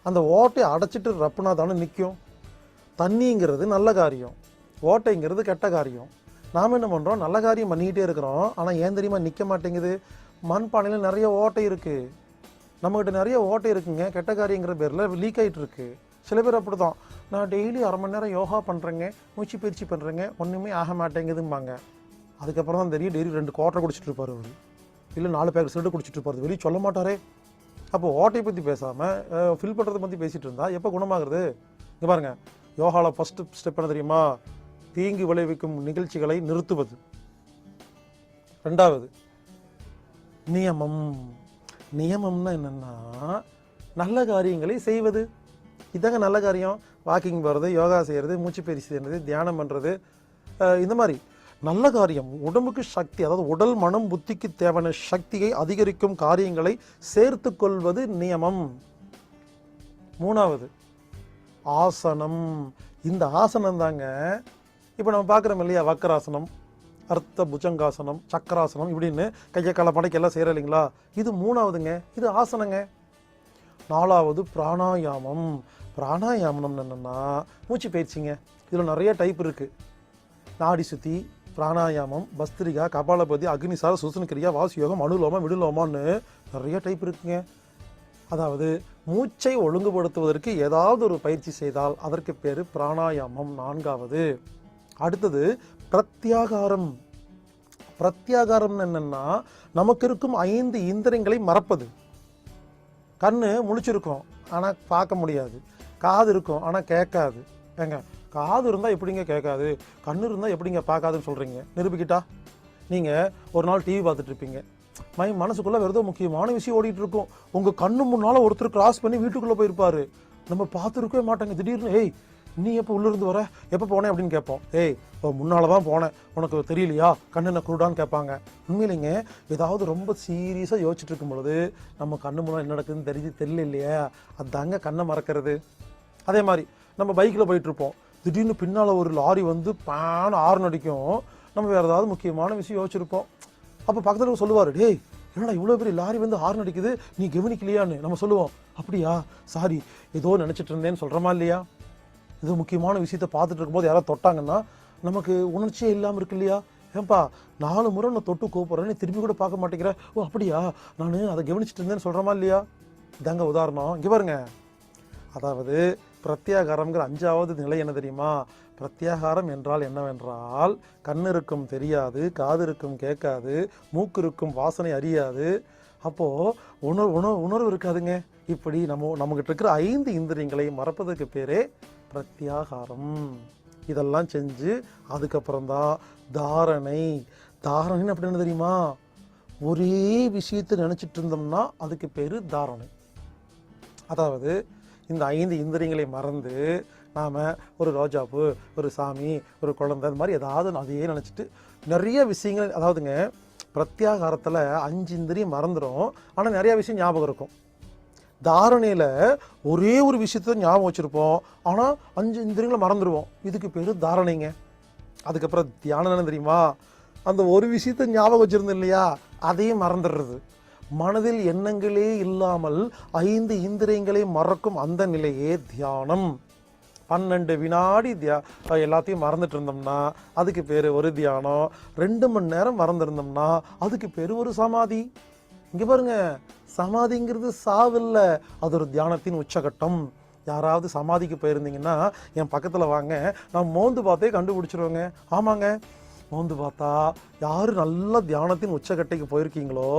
அந்த ஓட்டையை அடைச்சிட்டு ரப்புனா தானே நிற்கும். தண்ணிங்கிறது நல்ல காரியம், ஓட்டைங்கிறது கெட்ட காரியம். நாம் என்ன பண்ணுறோம், நல்ல காரியம் பண்ணிக்கிட்டே இருக்கிறோம். ஆனால் ஏன் தெரியுமா நிற்க மாட்டேங்குது? மண்பானையில் நிறைய ஓட்டை இருக்குது. நம்மகிட்ட நிறைய ஓட்டை இருக்குங்க, கெட்ட காரியங்கிற பேரில் லீக் ஆகிட்டு இருக்கு. சில பேர் அப்படி தான், நான் டெய்லி 1/2 மணி நேரம் யோகா பண்ணுறேங்க, மூச்சு பயிற்சி பண்ணுறேங்க, ஒன்றுமே ஆக மாட்டேங்குதும்பாங்க. அதுக்கப்புறம் தான் தெரியும் டெய்லி 2 குவார்ட்டர் குடிச்சிட்டு இருப்பார் அவர், இல்லை 4 பேக்கெட் சிலட்டு குடிச்சிட்டு இருப்பார். வெளியே சொல்ல மாட்டாரே. அப்போ ஓட்டையை பற்றி பேசாமல் ஃபில் பண்ணுறதை பற்றி பேசிகிட்டு இருந்தால் எப்போ குணமாகிறது? இங்கே பாருங்கள், யோகாவில் ஃபஸ்ட்டு ஸ்டெப் என்ன தெரியுமா? தீங்கு விளைவிக்கும் நிகழ்ச்சிகளை நிறுத்துவது. 2வது நியமம். நியமம்னா என்னென்னா நல்ல காரியங்களை செய்வது. இதாங்க நல்ல காரியம். வாக்கிங் போகிறது, யோகா செய்கிறது, மூச்சு பயிற்சி செய்கிறது, தியானம் பண்ணுறது, இந்த மாதிரி நல்ல காரியம். உடம்புக்கு சக்தி, அதாவது உடல் மனம் புத்திக்கு தேவையான சக்தியை அதிகரிக்கும் காரியங்களை சேர்த்து கொள்வது நியமம். 3வது ஆசனம். இந்த ஆசனம் தாங்க இப்போ நம்ம பார்க்குறோம் இல்லையா? வக்கராசனம், அர்த்த புஜங்காசனம், சக்கராசனம் இப்படின்னு கையை காலை படைக்க எல்லாம் செய்கிற இல்லைங்களா? இது 3வதுங்க, இது ஆசனங்க. 4வது பிராணாயாமம். பிராணாயாமம் என்னென்னா மூச்சு பயிற்சிங்க. இதில் நிறைய டைப் இருக்குது. நாடி சுத்தி, பிராணாயாமம், பஸ்திரிகா, கபாலபதி, அக்னிசார, சுசனக்கிரியா, வாசியோகம், அனுலோமம், விடுலோமான்னு நிறைய டைப் இருக்குங்க. அதாவது மூச்சை ஒழுங்குபடுத்துவதற்கு ஏதாவது ஒரு பயிற்சி செய்தால் அதற்கு பேர் பிராணாயாமம். 4வது. அடுத்தது பிரத்யாகாரம். பிரத்யாகாரம் என்னன்னா நமக்கு இருக்கும் 5 இந்திரியங்களை மறப்பது. கண்ணு முழிச்சிருக்கும் ஆனால் பார்க்க முடியாது, காது இருக்கும் ஆனால் கேட்காது. ஏங்க, காது இருந்தால் எப்படிங்க கேட்காது, கண்ணு இருந்தால் எப்படிங்க பார்க்காதுன்னு சொல்கிறீங்க? நிரூபிக்கிட்டா? நீங்கள் ஒரு நாள் டிவி பார்த்துட்டு இருப்பீங்க, மனசுக்குள்ளே வேறு ஏதோ முக்கியமான விஷயம் ஓடிட்டு இருக்கும். உங்கள் கண்ணு முன்னால் ஒருத்தர் கிராஸ் பண்ணி வீட்டுக்குள்ளே போயிருப்பார், நம்ம பார்த்துருக்கவே மாட்டேங்க. திடீர்னு ஏய் நீ எப்போ உள்ளிருந்து வர, எப்போ போனேன் அப்படின்னு கேட்போம். ஏய் முன்னால் தான் போனேன், உனக்கு தெரியலையா, கண்ணு குருடான்னு கேட்பாங்க. உண்மையிலேங்க ஏதாவது ரொம்ப சீரியஸாக யோசிச்சுட்டு இருக்கும் பொழுது நம்ம கண்ணு முன்னால் என்ன நடக்குதுன்னு தெரியல இல்லையா? அதுதாங்க கண்ணை மறக்கிறது. அதே மாதிரி நம்ம பைக்கில் போயிட்டுருப்போம், திடீர்னு பின்னால் ஒரு லாரி வந்து பான ஆர்ன் அடிக்கும். நம்ம வேறு ஏதாவது முக்கியமான விஷயம் யோசிச்சிருப்போம். அப்போ பக்கத்தில் சொல்லுவார், டேய் என்னடா இவ்வளோ பெரிய லாரி வந்து ஹார்ன் அடிக்குது, நீ கவனிக்கலையான்னு. நம்ம சொல்லுவோம், அப்படியா சாரி ஏதோ நினச்சிட்டு இருந்தேன்னு சொல்கிறோமா இல்லையா? இது முக்கியமான விஷயத்தை பார்த்துட்டு இருக்கும்போது யாராவது தொட்டாங்கன்னா நமக்கு உணர்ச்சியே இல்லாமல் இருக்கு இல்லையா? ஏன்பா 4 முறை நான் தொட்டு கூப்பிட்றேன், நீ திரும்பி கூட பார்க்க மாட்டேங்கிறேன். ஓ அப்படியா, நான் அதை கவனிச்சுட்டு இருந்தேன்னு சொல்கிறோமா இல்லையா? இதாங்க உதாரணம். இங்கே பாருங்க, அதாவது பிரத்யாகாரம்ங்கிற 5வது நிலை என்ன தெரியுமா? பிரத்யாகாரம் என்றால் என்னவென்றால் கண் இருக்கும் தெரியாது, காது இருக்கும் கேட்காது, மூக்கு இருக்கும் வாசனை அறியாது, அப்போது உணர்வு இருக்காதுங்க. இப்படி நம்மகிட்ட இருக்கிற 5 இந்திரியங்களை மறப்பதற்கு பேரே பிரத்யாகாரம். இதெல்லாம் செஞ்சு அதுக்கப்புறம் தான் தாரணை. தாரணைன்னு அப்படி என்ன தெரியுமா? ஒரே விஷயத்தை நினச்சிட்டு இருந்தோம்னா அதுக்கு பேர் தாரணை. அதாவது இந்த 5 இந்திரியங்களை மறந்து நாம் ஒரு ரோஜாப்பூ, ஒரு சாமி, ஒரு குழந்தை, இந்த மாதிரி ஏதாவது அதையே நினச்சிட்டு நிறைய விஷயங்கள். அதாவதுங்க பிரத்யாகாரத்தில் 5 இந்திரியம் மறந்துடும், ஆனால் நிறையா விஷயம் ஞாபகம் இருக்கும். தாரணையில் ஒரே ஒரு விஷயத்த ஞாபகம் வச்சுருப்போம், ஆனால் 5 இந்திரியங்களை மறந்துடுவோம். இதுக்கு பேர் தாரணைங்க. அதுக்கப்புறம் தியானம் என்ன தெரியுமா? அந்த ஒரு விஷயத்த ஞாபகம் வச்சுருந்தோம் இல்லையா, அதையும் மறந்துடுறது. மனதில் எண்ணங்களே இல்லாமல் 5 இந்திரியங்களை மறக்கும் அந்த நிலையே தியானம். 12 வினாடி எல்லாத்தையும் மறந்துட்டு இருந்தோம்னா அதுக்கு பேர் ஒரு தியானம். 2 மணி நேரம் மறந்துருந்தோம்னா அதுக்கு பேர் ஒரு சமாதி. இங்கே பாருங்க, சமாதிங்கிறது சாவில்ல, அது ஒரு தியானத்தின் உச்சகட்டம். யாராவது சமாதிக்கு போயிருந்தீங்கன்னா என் பக்கத்தில் வாங்க, நான் மோந்து பார்த்தே கண்டுபிடிச்சிருவேங்க. ஆமாங்க, மோந்து பார்த்தா யாரு நல்ல தியானத்தின் உச்சகட்டைக்கு போயிருக்கீங்களோ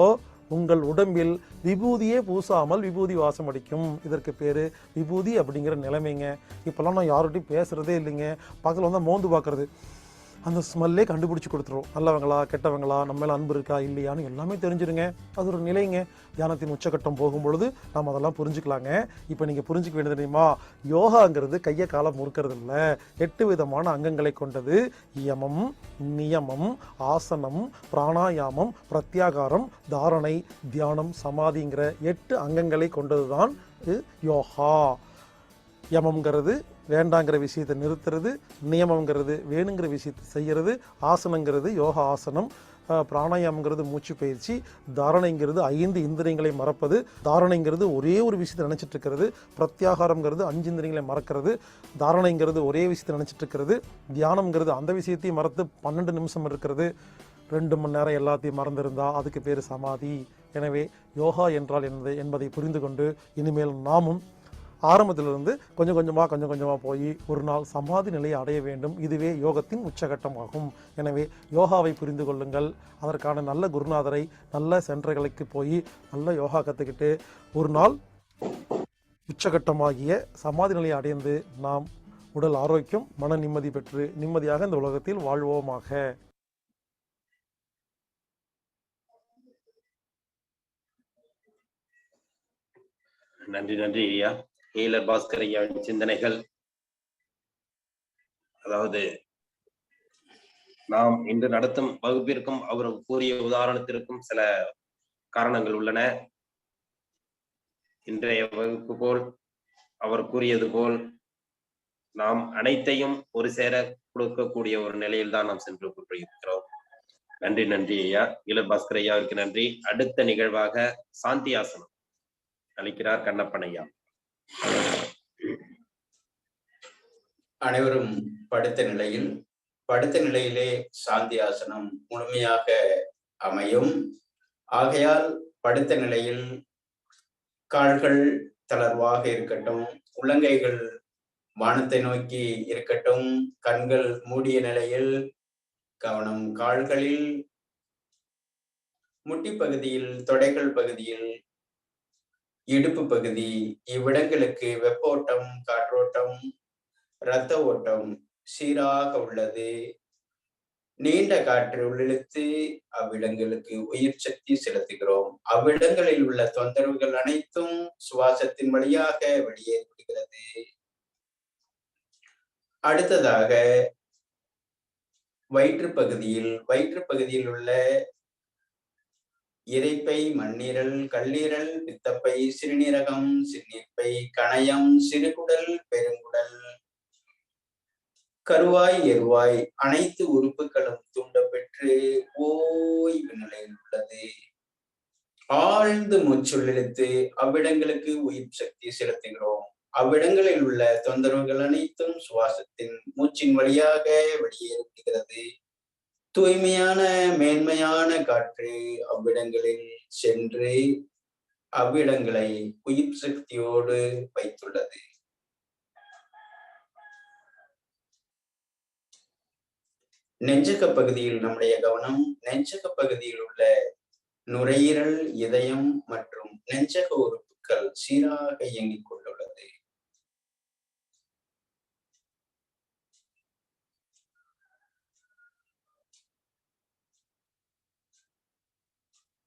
உங்கள் உடம்பில் விபூதியே பூசாமல் விபூதி வாசம் அடிக்கும். இதற்கு பேரு விபூதி அப்படிங்கிற நிலைமைங்க. இப்பெல்லாம் நான் யார்கிட்டையும் பேசுறதே இல்லைங்க. பக்கத்தில் வந்தால் மோந்து பார்க்கறது, அந்த ஸ்மெல்லே கண்டுபிடிச்சி கொடுத்துரும். நல்லவங்களா கெட்டவங்களா, நம்ம மேலே அன்பு இருக்கா இல்லையான்னு எல்லாமே தெரிஞ்சிருங்க. அது ஒரு நிலைங்க. தியானத்தின் உச்சகட்டம் போகும்பொழுது நாம் அதெல்லாம் புரிஞ்சுக்கலாங்க. இப்போ நீங்கள் புரிஞ்சுக்க வேண்டியது தெரியுமா, யோகாங்கிறது கையை காலை முறுக்கிறது இல்லை. 8 விதமான அங்கங்களை கொண்டது. யமம், நியமம், ஆசனம், பிராணாயாமம், பிரத்யாகாரம், தாரணை, தியானம், சமாதிங்கிற 8 அங்கங்களை கொண்டது தான் யோகா. யமம்ங்கிறது வேண்டாங்கிற விஷயத்தை நிறுத்துறது, நியமங்கிறது வேணுங்கிற விஷயத்தை செய்கிறது, ஆசனங்கிறது யோகா ஆசனம், பிராணாயாமங்கிறது மூச்சு பயிற்சி, தாரணைங்கிறது 5 இந்திரியங்களை மறப்பது, தாரணைங்கிறது ஒரே ஒரு விஷயத்தை நினச்சிட்டு இருக்கிறது, பிரத்யாகாரங்கிறது 5 இந்திரியங்களை மறக்கிறது, தாரணைங்கிறது ஒரே விஷயத்தை நினச்சிட்டு இருக்கிறது, தியானம்ங்கிறது அந்த விஷயத்தையும் மறந்து 12 நிமிஷம் இருக்கிறது, 2 மணி நேரம் எல்லாத்தையும் மறந்திருந்தா அதுக்கு பேர் சமாதி. எனவே யோகா என்றால் என்பதை புரிந்து கொண்டு இனிமேல் நாமும் ஆரம்பத்திலிருந்து கொஞ்சம் கொஞ்சமாக போய் ஒரு நாள் சமாதி நிலையை அடைய வேண்டும். இதுவே யோகத்தின் உச்சகட்டமாகும். எனவே யோகாவை புரிந்து கொள்ளுங்கள். அதற்கான நல்ல குருநாதரை, நல்ல சென்டர்களுக்கு போய் நல்ல யோகா கற்றுக்கிட்டு ஒரு நாள் உச்சகட்டமாகிய சமாதி நிலையை அடைந்து நாம் உடல் ஆரோக்கியம், மன நிம்மதி பெற்று நிம்மதியாக இந்த உலகத்தில் வாழ்வோமாக. நன்றி ஐயா. ஹீலர் பாஸ்கர் ஐயாவின் சிந்தனைகள். அதாவது நாம் இன்று நடத்தும் வகுப்பிற்கும் அவர் கூறிய உதாரணத்திற்கும் சில காரணங்கள் உள்ளன. இன்றைய வகுப்பு போல் அவர் கூறியது போல் நாம் அனைத்தையும் ஒரு சேர கொடுக்கக்கூடிய ஒரு நிலையில் தான் நாம் சென்று கொண்டிருக்கிறோம். நன்றி ஐயா. ஹீலர் பாஸ்கர் ஐயாவிற்கு நன்றி. அடுத்த நிகழ்வாக சாந்தி ஆசனம் அளிக்கிறார் கண்ணப்பன் ஐயா. அனைவரும் படுத்த நிலையிலே சாந்தி ஆசனம் முழுமையாக அமையும். ஆகையால் படுத்த நிலையில் கால்கள் தளர்வாக இருக்கட்டும், உள்ளங்கைகள் வானத்தை நோக்கி இருக்கட்டும், கண்கள் மூடிய நிலையில், கவனம் கால்களில், முட்டி பகுதியில், தொடைகள் பகுதியில், இடுப்பு பகுதி. இவ்விடங்களுக்கு வெப்போட்டம், காற்றோட்டம், இரத்த ஓட்டம் சீராக உள்ளது. நீண்ட காற்று உள்ளிழுத்து அவ்விடங்களுக்கு உயிர் சக்தி செலுத்துகிறோம். அவ்விடங்களில் உள்ள தொந்தரவுகள் அனைத்தும் சுவாசத்தின் வழியாக வெளியேறிவிடுகிறது. அடுத்ததாக வயிற்று பகுதியில் உள்ள இரைப்பை, மண்ணீரல், கல்லீரல், பித்தப்பை, சிறுநீரகம், சிறுநீர்ப்பை, கணையம், சிறுகுடல், பெருங்குடல், கருவாய், எருவாய் அனைத்து உறுப்புகளும் தூண்டப்பெற்று ஓய்வு நிலையில் உள்ளது. ஆழ்ந்து மூச்சுள்ளிழுத்து அவ்விடங்களுக்கு உயிர் சக்தி செலுத்துகிறோம். அவ்விடங்களில் உள்ள தொந்தரவுகள் அனைத்தும் சுவாசத்தின் மூச்சின் வழியாக வெளியேறுகிறது. தூய்மையான மேன்மையான காற்று அவ்விடங்களில் சென்று அவ்விடங்களை உயிர் சக்தியோடு வைத்துள்ளது. நெஞ்சக பகுதியில் நம்முடைய கவனம் நெஞ்சக பகுதியில் உள்ள நுரையீரல், இதயம் மற்றும் நெஞ்சக உறுப்புகள் சீராக இயங்கிக் கொண்டுள்ளது.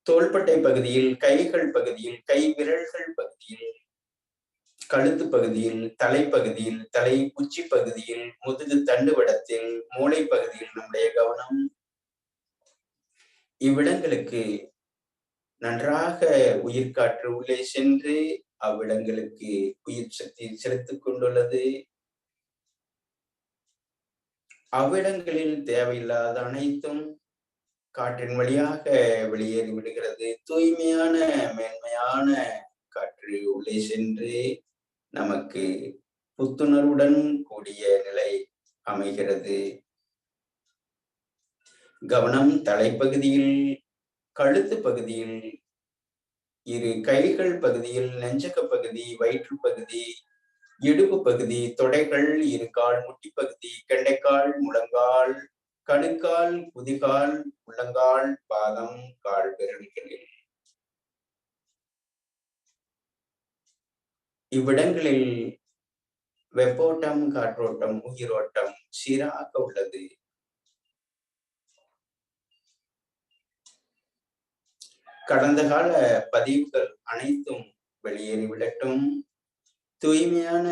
தோள்பட்டை பகுதியில், கைகள் பகுதியில், கை விரல்கள் பகுதியில், கழுத்து பகுதியில், தலைப்பகுதியில், தலை உச்சி பகுதியில், முதுகு தண்டுவடத்தில், மூளை பகுதியில் நம்முடைய கவனம் இவ்விடங்களுக்கு நன்றாக உயிர்காற்று உள்ளே சென்று அவ்விடங்களுக்கு உயிர் சக்தி செலுத்திக் கொண்டுள்ளது. அவ்விடங்களில் தேவையில்லாத அனைத்தும் காற்றின் வழியாக வெளியேறி விடுகிறது. தூய்மையான மேன்மையான காற்று உள்ளே சென்று நமக்கு புத்துணர்வுடன் கூடிய நிலை அமைகிறது. கவனம் தலைப்பகுதியில், கழுத்து பகுதியில், இரு கைகள் பகுதியில், நெஞ்சக பகுதி, வயிற்று பகுதி, இடுப்பு பகுதி, தொடைகள், இரு கால் முட்டி பகுதி, கெண்டைக்கால், முழங்கால், கணுக்கால், குதிகால், உள்ளங்கால், பாதம், கால் விரல்களில் இவ்விடங்களில் வெப்போட்டம், காற்றோட்டம், உயிரோட்டம் சீராக உள்ளது. கடந்த கால பதிவுகள் அனைத்தும் வெளியேறிவிடட்டும். தூய்மையான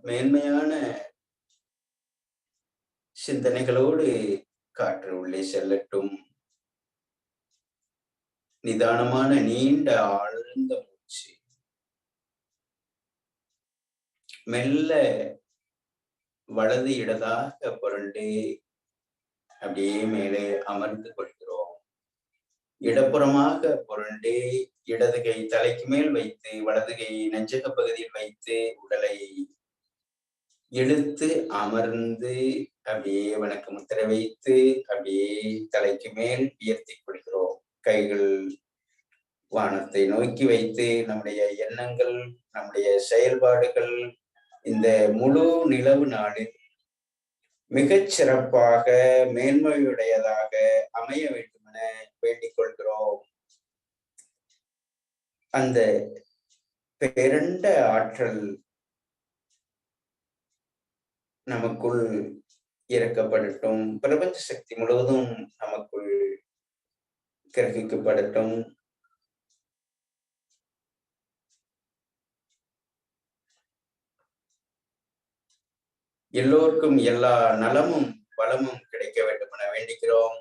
மேன்மையான சிந்தனைகளோடு காற்று உள்ளே செல்லட்டும். நிதானமான நீண்ட ஆழ்ந்த மூச்சு. மெல்ல வலது இடதாக புரண்டு அப்படியே மேலே அமர்ந்து கொள்கிறோம். இடப்புறமாக புரண்டு இடது கை தலைக்கு மேல் வைத்து வலது கை நெஞ்சக பகுதியில் வைத்து உடலை இழுத்து அமர்ந்து அப்படியே வணக்க முத்திரை வைத்து அப்படியே தலைக்கு மேல் உயர்த்தி கொள்கிறோம். கைகள் வானத்தை நோக்கி வைத்து நம்முடைய எண்ணங்கள், நம்முடைய செயல்பாடுகள் இந்த முழு நிலவு நாளில் மிகச் சிறப்பாக மேன்மையுடையதாக அமைய வேண்டும் என வேண்டிக் கொள்கிறோம். அந்த பேரண்ட ஆற்றல் நமக்குள் இறக்கப்படட்டும். பிரபஞ்ச சக்தி முழுவதும் நமக்குள் கிரகிக்கப்படட்டும். எல்லோருக்கும் எல்லா நலமும் வளமும் கிடைக்க வேண்டும் என வேண்டிக்கிறோம்.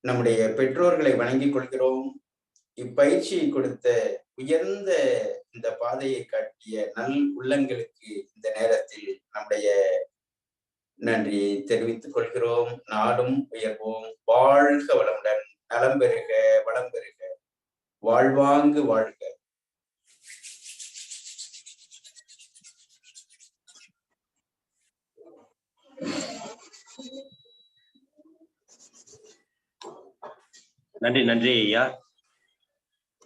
நம்முடைய பெற்றோர்களை வணங்கிக் கொள்கிறோம். இப்பயிற்சியை கொடுத்த உயர்ந்த இந்த பாதையை காட்டிய நல் உள்ளங்களுக்கு இந்த நேரத்தில் நம்முடைய நன்றியை தெரிவித்துக் கொள்கிறோம். நாடும் உயர்வோம். வாழ்க வளமுடன். நலம் பெறுக, வளம் பெறுக, வாழ்வாங்கு வாழ்க. நன்றி நன்றி ஐயா.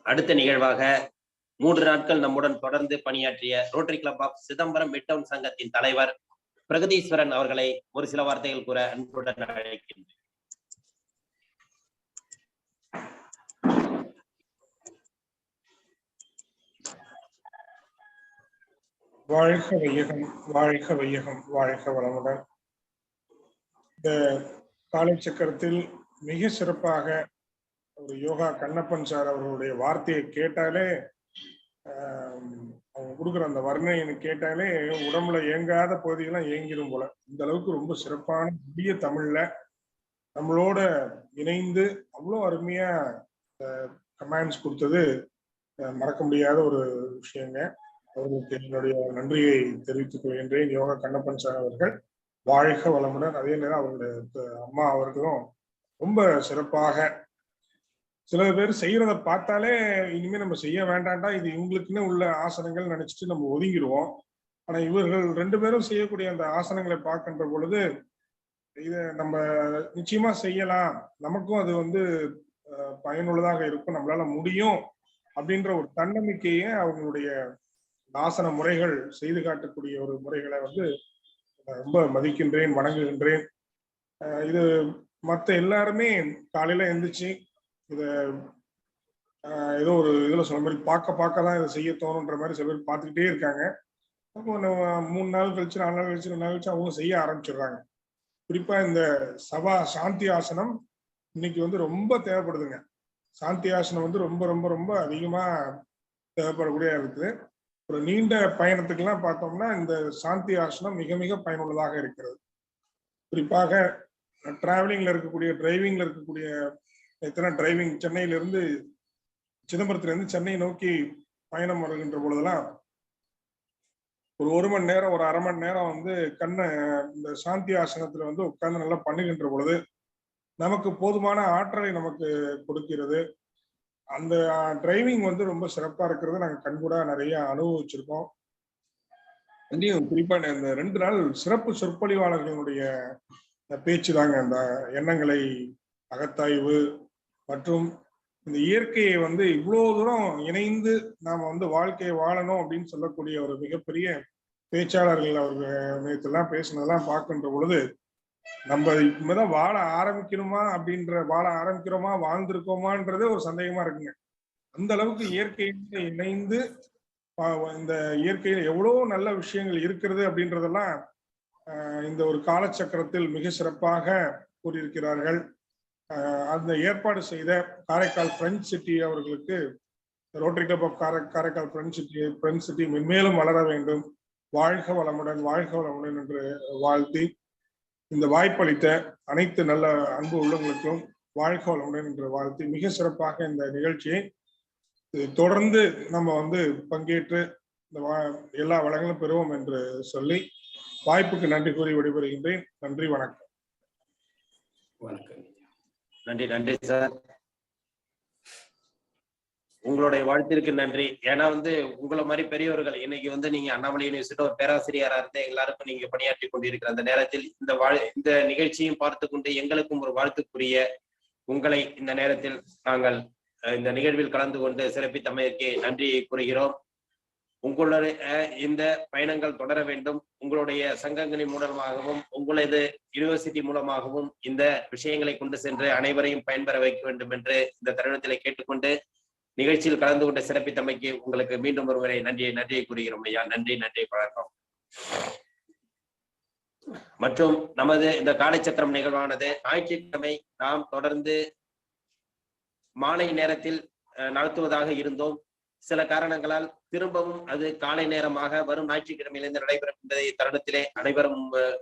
அடுத்த நிகழ்வாக 3 நாட்கள் நம்முடன் தொடர்ந்து பணியாற்றிய rotary club of Chidambaram midtown சங்கத்தின் தலைவர் பிரகதீஸ்வரன் அவர்களை ஒரு சில வார்த்தைகள் கூற அன்புடன் அழைக்கின்றேன். வாழ்க வையகம், வாழ்க வையகம், வாழ்க வளமுடன். இந்த காலை சக்கரத்தில் மிக சிறப்பாக ஒரு யோகா கண்ணப்பன் சார் அவர்களுடைய வார்த்தையை கேட்டாலே, அவங்க கொடுக்குற அந்த வர்ணனையை கேட்டாலே உடம்புல இயங்காத பகுதியெல்லாம் இயங்கிடும் போல. இந்த அளவுக்கு ரொம்ப சிறப்பான புதிய தமிழ்ல நம்மளோட இணைந்து அவ்வளோ அருமையா கமெண்ட்ஸ் கொடுத்தது மறக்க முடியாத ஒரு விஷயங்க. அவர்களுக்கு என்னுடைய நன்றியை தெரிவித்துக் கொள்கின்றேன். யோகா கண்ணப்பன் சார் அவர்கள் வாழ்க வளமுடன். அதே நேரம் அவருடைய அம்மா அவர்களும் ரொம்ப சிறப்பாக, சில பேர் செய்யறத பார்த்தாலே இனிமே நம்ம செய்ய வேண்டாம்டா, இது இவங்களுக்குன்னு உள்ள ஆசனங்கள் நினைச்சிட்டு நம்ம ஒதுங்கிடுவோம். ஆனா இவர்கள் 2 பேரும் செய்யக்கூடிய அந்த ஆசனங்களை பார்க்கின்ற பொழுது இதை நம்ம நிச்சயமா செய்யலாம், நமக்கும் அது பயனுள்ளதாக இருக்கும், நம்மளால முடியும் அப்படின்ற ஒரு தன்னம்பிக்கையை அவங்களுடைய ஆசன முறைகள் செய்து காட்டக்கூடிய ஒரு முறைகளை ரொம்ப மதிக்கின்றேன், வணங்குகின்றேன். இது மற்ற எல்லாருமே காலையில எழுந்திரிச்சு இதை ஏதோ ஒரு இதுல சொன்ன மாதிரி பார்க்க தான் இதை செய்ய தோணுன்ற மாதிரி சில பேர் பார்த்துக்கிட்டே இருக்காங்க. அப்போ 3 நாள் கழிச்சு, 4 நாள் கழிச்சு, 2 நாள் கழிச்சு அவங்க செய்ய ஆரம்பிச்சிடுறாங்க. குறிப்பா இந்த சபா சாந்தி ஆசனம் இன்னைக்கு ரொம்ப தேவைப்படுதுங்க. சாந்தி ஆசனம் ரொம்ப ரொம்ப ரொம்ப அதிகமா தேவைப்படக்கூடிய இருக்குது. ஒரு நீண்ட பயணத்துக்கெல்லாம் பார்த்தோம்னா இந்த சாந்தி ஆசனம் மிக மிக பயனுள்ளதாக இருக்கிறது. குறிப்பாக டிராவலிங்ல இருக்கக்கூடிய, டிரைவிங்ல இருக்கக்கூடிய எத்தனை டிரைவிங் சென்னையிலிருந்து, சிதம்பரத்திலிருந்து சென்னை நோக்கி பயணம் வருகின்ற பொழுதெல்லாம் ஒரு 1 மணி நேரம், ஒரு அரை மணி நேரம் கண்ணை இந்த சாந்தி ஆசனத்துல உட்கார்ந்து நல்லா பண்ணுகின்ற பொழுது நமக்கு போதுமான ஆற்றலை நமக்கு கொடுக்கிறது. அந்த டிரைவிங் ரொம்ப சிறப்பா இருக்கிறது நாங்க கண்கூடா நிறைய அனுபவிச்சிருக்கோம். குறிப்பா இந்த 2 நாள் சிறப்பு சொற்பொழிவாளர்களுடைய பேச்சு தாங்க அந்த எண்ணங்களை அகத்தாய்வு மற்றும் இந்த இயற்கையை இவ்வளவு தூரம் இணைந்து நாம வாழ்க்கையை வாழணும் அப்படின்னு சொல்லக்கூடிய ஒரு மிகப்பெரிய பேச்சாளர்கள் அவர்கள் நேற்றுலாம் பேசினதெல்லாம் பார்க்கின்ற பொழுது நம்ம இப்பதான் வாழ ஆரம்பிக்கிறோமா வாழ்ந்திருக்கோமான்றதே ஒரு சந்தேகமா இருக்குங்க. அந்த அளவுக்கு இயற்கையோடு இணைந்து இந்த இயற்கையில எவ்வளவு நல்ல விஷயங்கள் இருக்கிறது அப்படின்றதெல்லாம் இந்த ஒரு காலச்சக்கரத்தில் மிக சிறப்பாக கூறியிருக்கிறார்கள். அந்த ஏற்பாடு செய்த காரைக்கால் பிரெஞ்ச் சிட்டி அவர்களுக்கு, Rotary club of Karaikal French City மென்மேலும் வளர வேண்டும், வாழ்க வளமுடன் என்று வாழ்த்தி, இந்த வாய்ப்பளித்த அனைத்து நல்ல அன்பு உள்ளங்களுக்கும் வாழ்க வளமுடன் என்று வாழ்த்தி, மிக சிறப்பாக இந்த நிகழ்ச்சியை தொடர்ந்து நம்ம பங்கேற்று இந்த எல்லா வளங்களும் பெறுவோம் என்று சொல்லி வாய்ப்புக்கு நன்றி கூறி விடைபெறுகின்றேன். நன்றி, வணக்கம். வணக்கம். நன்றி சார், உங்களுடைய வாழ்த்திற்கு நன்றி. ஏன்னா உங்களை மாதிரி பெரியவர்கள் இன்னைக்கு நீங்க அண்ணாமலை யூனிவர்சிட்டி ஒரு பேராசிரியரா இருந்து எல்லாருக்கும் நீங்க பணியாற்றி கொண்டிருக்கிற அந்த நேரத்தில் இந்த நிகழ்ச்சியும் பார்த்து கொண்டு எங்களுக்கும் ஒரு வாழ்த்துக்குரிய உங்களை இந்த நேரத்தில் நாங்கள் இந்த நிகழ்வில் கலந்து கொண்டு சிறப்பித்தமைக்கு நன்றி கூறுகிறோம். உங்களுடைய இந்த பயணங்கள் தொடர வேண்டும். உங்களுடைய சங்கங்களின் மூலமாகவும் உங்களது யூனிவர்சிட்டி மூலமாகவும் இந்த விஷயங்களை கொண்டு சென்று அனைவரையும் பயன்பெற வைக்க வேண்டும் என்று இந்த தருணத்திலே கேட்டுக்கொண்டு நிகழ்ச்சியில் கலந்து கொண்டு சிறப்பித்தமைக்கு உங்களுக்கு மீண்டும் ஒருவரை நன்றியை கூறுகிறோம் ஐயா. நன்றி, வணக்கம். மற்றும் நமது இந்த காலைச்சக்கரம் நிகழ்வானது ஞாயிற்றுக்கிழமை நாம் தொடர்ந்து மாலை நேரத்தில் நடத்துவதாக இருந்தோம். சில காரணங்களால் திரும்பவும் அது காலை நேரமாக வரும் ஞாயிற்றுக்கிழமையிலிருந்து நடைபெறும் என்பதை தருணத்திலே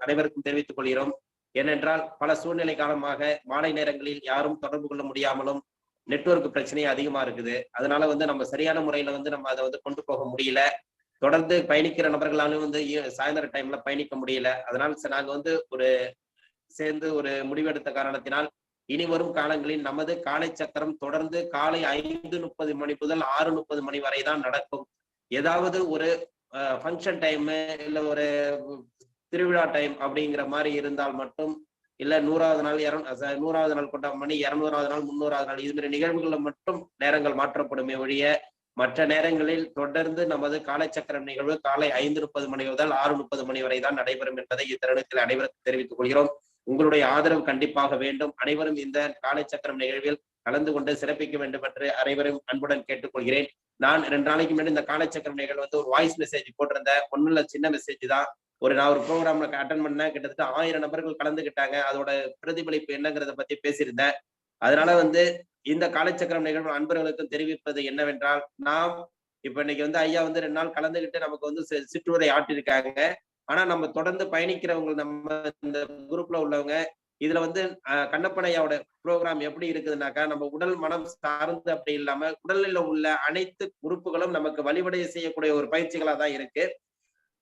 அனைவருக்கும் தெரிவித்துக் கொள்கிறோம். ஏனென்றால் பல சூழ்நிலை காரணமாக மாலை நேரங்களில் யாரும் தொடர்பு கொள்ள முடியாமலும் நெட்வொர்க் பிரச்சனை அதிகமா இருக்குது. அதனால நம்ம சரியான முறையில நம்ம அதை கொண்டு போக முடியல. தொடர்ந்து பயணிக்கிற நபர்களாலும் சாயந்தர டைம்ல பயணிக்க முடியல. அதனால நாங்க ஒரு சேர்ந்து ஒரு முடிவெடுத்த காரணத்தினால் இனி வரும் காலங்களில் நமது காலை சக்கரம் தொடர்ந்து காலை 5:30 மணி முதல் 6:30 மணி வரை தான் நடக்கும். ஏதாவது ஒரு ஃபங்க்ஷன் டைம் இல்ல ஒரு திருவிழா டைம் அப்படிங்கிற மாதிரி இருந்தால் மட்டும், இல்ல 100வது நாள் 100வது நாள் கொண்டாட மணி 200வது நாள் 300வது நாள் இது மாதிரி நிகழ்வுகள்ல மட்டும் நேரங்கள் மாற்றப்படுமே ஒழிய மற்ற நேரங்களில் தொடர்ந்து நமது காலைச்சக்கரம் நிகழ்வு காலை 5:30 மணி முதல் 6:30 மணி வரை தான் நடைபெறும் என்பதை இத்தருணத்தில் அனைவருக்கும் தெரிவித்துக் கொள்கிறோம். உங்களுடைய ஆதரவு கண்டிப்பாக வேண்டும். அனைவரும் இந்த காலைச்சக்கரம் நிகழ்வில் கலந்து கொண்டு சிறப்பிக்க வேண்டும் என்று அனைவரும் அன்புடன் கேட்டுக்கொள்கிறேன். நான் 2 நாளைக்கு முன்னாடி இந்த காலைச்சக்கரம் நிகழ்வு ஒரு வாய்ஸ் மெசேஜ் போட்டிருந்தேன். ஒண்ணுல சின்ன மெசேஜ் தான். நான் ஒரு ப்ரோக்ராம்ல அட்டன் பண்ண கிட்டத்தட்ட 1000 நபர்கள் கலந்துகிட்டாங்க. அதோட பிரதிபலிப்பு என்னங்கிறத பத்தி பேசியிருந்தேன். அதனால இந்த காலைச்சக்கரம் நிகழ்வு அன்பர்களுக்கும் தெரிவிப்பது என்னவென்றால், நாம் இப்ப இன்னைக்கு ஐயா 2 நாள் கலந்துகிட்டு நமக்கு சிற்றுரை ஆட்டிருக்காங்க. ஆனா நம்ம தொடர்ந்து பயணிக்கிறவங்க, நம்ம இந்த குரூப்ல உள்ளவங்க, இதுல கண்ணப்பன் ஐயாவோட ப்ரோக்ராம் எப்படி இருக்குதுன்னாக்கா, நம்ம உடல் மனம் சார்ந்து அப்படி இல்லாம உடலில் உள்ள அனைத்து உறுப்புகளும் நமக்கு வழிபடைய செய்யக்கூடிய ஒரு பயிற்சிகளா தான் இருக்கு.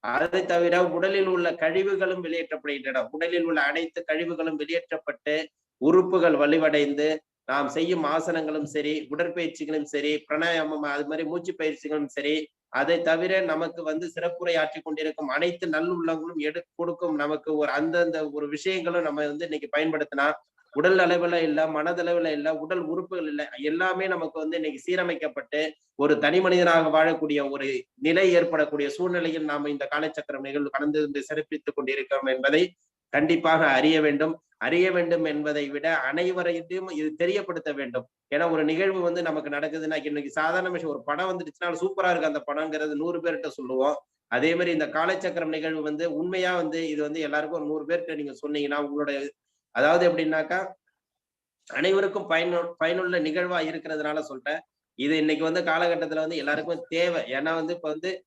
அதை தவிர உடலில் உள்ள கழிவுகளும் வெளியேற்றப்படுகின்றன. உடலில் உள்ள அனைத்து கழிவுகளும் வெளியேற்றப்பட்டு உறுப்புகள் வலிவடைந்து நாம் செய்யும் ஆசனங்களும் சரி, உடற்பயிற்சிகளும் சரி, பிராணாயாமம் அது மாதிரி மூச்சு பயிற்சிகளும் சரி, அதை தவிர நமக்கு சிறப்புரை ஆற்றி கொண்டிருக்கும் அனைத்து நல்லுள்ளங்களும் கொடுக்கும் நமக்கு அந்தந்த ஒரு விஷயங்களும் நம்ம இன்னைக்கு பயன்படுத்தினா உடல் அளவுல இல்ல, மனதளவுல இல்ல, உடல் உறுப்புகள் இல்ல, எல்லாமே நமக்கு இன்னைக்கு சீரமைக்கப்பட்டு ஒரு தனி மனிதனாக வாழக்கூடிய ஒரு நிலை ஏற்படக்கூடிய சூழ்நிலையில் நாம இந்த காலைச்சக்கரம் நிகழ்வு கலந்து சிறப்பித்துக் கொண்டிருக்கிறோம் என்பதை கண்டிப்பாக அறிய வேண்டும் என்பதை விட அனைவரையும் இது தெரியப்படுத்த வேண்டும். ஏன்னா ஒரு நிகழ்வு நமக்கு நடக்குதுன்னா, இன்னைக்கு சாதாரண விஷயம், ஒரு படம் வந்துடுச்சுன்னா சூப்பரா இருக்கு அந்த படம்ங்கிறது 100 பேர்கிட்ட சொல்லுவோம். அதே மாதிரி இந்த காலைச்சக்கரம் நிகழ்வு உண்மையா இது எல்லாருக்கும் ஒரு 100 பேர்கிட்ட நீங்க சொன்னீங்கன்னா உங்களோட, அதாவது எப்படின்னாக்கா அனைவருக்கும் பயனுள்ள நிகழ்வா இருக்கிறதுனால சொல்றேன். இது இன்னைக்கு காலகட்டத்துல எல்லாருக்கும் தேவை. ஏன்னா இப்ப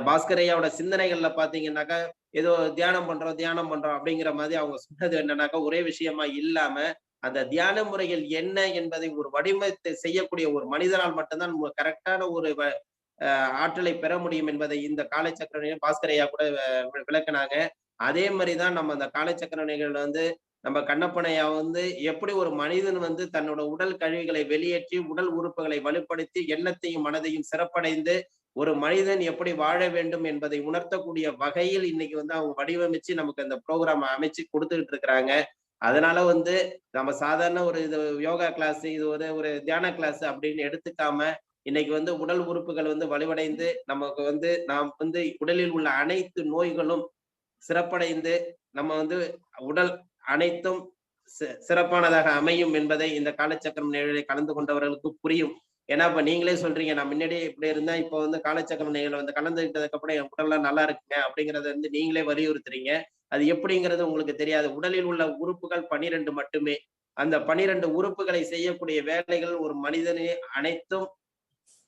பாஸ்கர் ஐயாவோட சிந்தனைகள்ல பாத்தீங்கன்னாக்கா ஏதோ தியானம் பண்றோம் அப்படிங்கிற மாதிரி அவங்க சொன்னது என்னன்னாக்கா, ஒரே விஷயமா இல்லாம அந்த தியான முறைகள் என்ன என்பதை ஒரு வடிவத்தை செய்யக்கூடிய ஒரு மனிதனால் மட்டும்தான் கரெக்டான ஒரு ஆற்றலை பெற முடியும் என்பதை இந்த காலைச்சக்கர பாஸ்கர் ஐயா கூட விளக்குனாங்க. அதே மாதிரிதான் நம்ம அந்த காலைச்சக்கர நிகழ்வு நம்ம கண்ணப்பனையா எப்படி ஒரு மனிதன் தன்னோட உடல் கழிவுகளை வெளியேற்றி உடல் உறுப்புகளை வலுப்படுத்தி எண்ணத்தையும் மனதையும் சிறப்படைந்து ஒரு மனிதன் எப்படி வாழ வேண்டும் என்பதை உணர்த்தக்கூடிய வகையில் இன்னைக்கு அவங்க வடிவமைச்சு நமக்கு அந்த ப்ரோக்ராம் அமைச்சு கொடுத்துக்கிட்டு இருக்கிறாங்க. அதனால நம்ம சாதாரண ஒரு இது யோகா கிளாஸ், இது ஒரு தியான கிளாஸ் அப்படின்னு எடுத்துக்காம இன்னைக்கு வந்து உடல் உறுப்புகள் வந்து வலுவடைந்து நமக்கு வந்து நாம் வந்து உடலில் உள்ள அனைத்து நோய்களும் சிறப்படைந்து நம்ம வந்து உடல் அனைத்தும் சிறப்பானதாக அமையும் என்பதை இந்த காலச்சக்கரம் நிகழ்வை கலந்து கொண்டவர்களுக்கு புரியும். ஏன்னா இப்ப நீங்களே சொல்றீங்க, நான் முன்னாடியே இப்படி இருந்தா இப்போ வந்து காலச்சக்கரம் நிகழ்வு வந்து கலந்துகிட்டதுக்கு அப்புறம் என் உடல்லாம் நல்லா இருக்குங்க அப்படிங்கறத வந்து நீங்களே வலியுறுத்துறீங்க. அது எப்படிங்கிறது உங்களுக்கு தெரியாது. உடலில் உள்ள உறுப்புகள் 12 மட்டுமே. அந்த 12 உறுப்புகளை செய்யக்கூடிய வேலைகள் ஒரு மனிதனே அனைத்தும்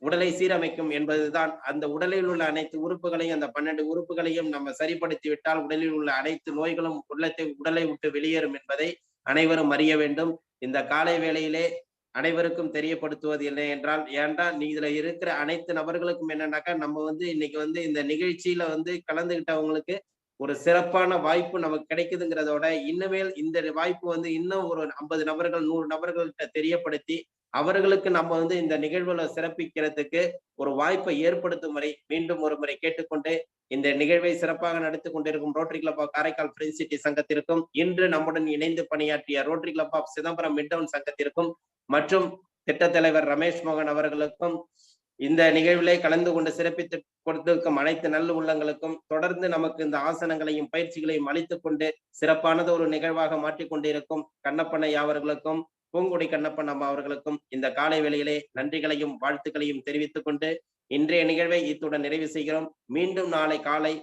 உடலை சீரமைக்கும் என்பதுதான். அந்த உடலில் உள்ள அனைத்து உறுப்புகளையும், அந்த 12 உறுப்புகளையும் நம்ம சரிப்படுத்தி விட்டால் உடலில் உள்ள அனைத்து நோய்களும் உடலை விட்டு வெளியேறும் என்பதை அனைவரும் அறிய வேண்டும். இந்த காலை வேளையிலே அனைவருக்கும் தெரியப்படுத்துவது என்ன என்றால், ஏன்டா நீ இதுல இருக்கிற அனைத்து நபர்களுக்கும் என்னன்னாக்கா, நம்ம வந்து இன்னைக்கு வந்து இந்த நிகழ்ச்சியில வந்து கலந்துகிட்டவங்களுக்கு ஒரு சிறப்பான வாய்ப்பு நமக்கு கிடைக்குதுங்கிறதோட, இன்னுமேல் இந்த வாய்ப்பு வந்து இன்னும் ஒரு 50 நபர்கள் 100 நபர்கள்ட்ட தெரியப்படுத்தி அவர்களுக்கு நம்ம வந்து இந்த நிகழ்வுல சிறப்பிக்கிறதுக்கு ஒரு வாய்ப்பை ஏற்படுத்தும் வரை மீண்டும் ஒரு முறை கேட்டுக்கொண்டு, இந்த நிகழ்வை சிறப்பாக நடத்தி கொண்டிருக்கும் rotary club of Karaikal friends city சங்கத்திற்கும், இன்று நம்முடன் இணைந்து பணியாற்றிய rotary club of Chidambaram midtown சங்கத்திற்கும் மற்றும் திட்ட தலைவர் ரமேஷ் மோகன் அவர்களுக்கும், இந்த நிகழ்விலே கலந்து கொண்டு சிறப்பித்து கொடுத்திருக்கும் அனைத்து நல்ல உள்ளங்களுக்கும், தொடர்ந்து நமக்கு இந்த ஆசனங்களையும் பயிற்சிகளையும் அளித்துக் கொண்டு சிறப்பானது ஒரு நிகழ்வாக மாற்றிக்கொண்டிருக்கும் கண்ணப்பனை அவர்களுக்கும், பூங்குடி கண்ணப்பன் அம்மா அவர்களுக்கும் இந்த காலை வேளையிலே நன்றிகளையும் வாழ்த்துக்களையும் தெரிவித்துக் கொண்டு இன்றைய நிகழ்வை இத்துடன் நிறைவு செய்கிறோம். மீண்டும் நாளை காலை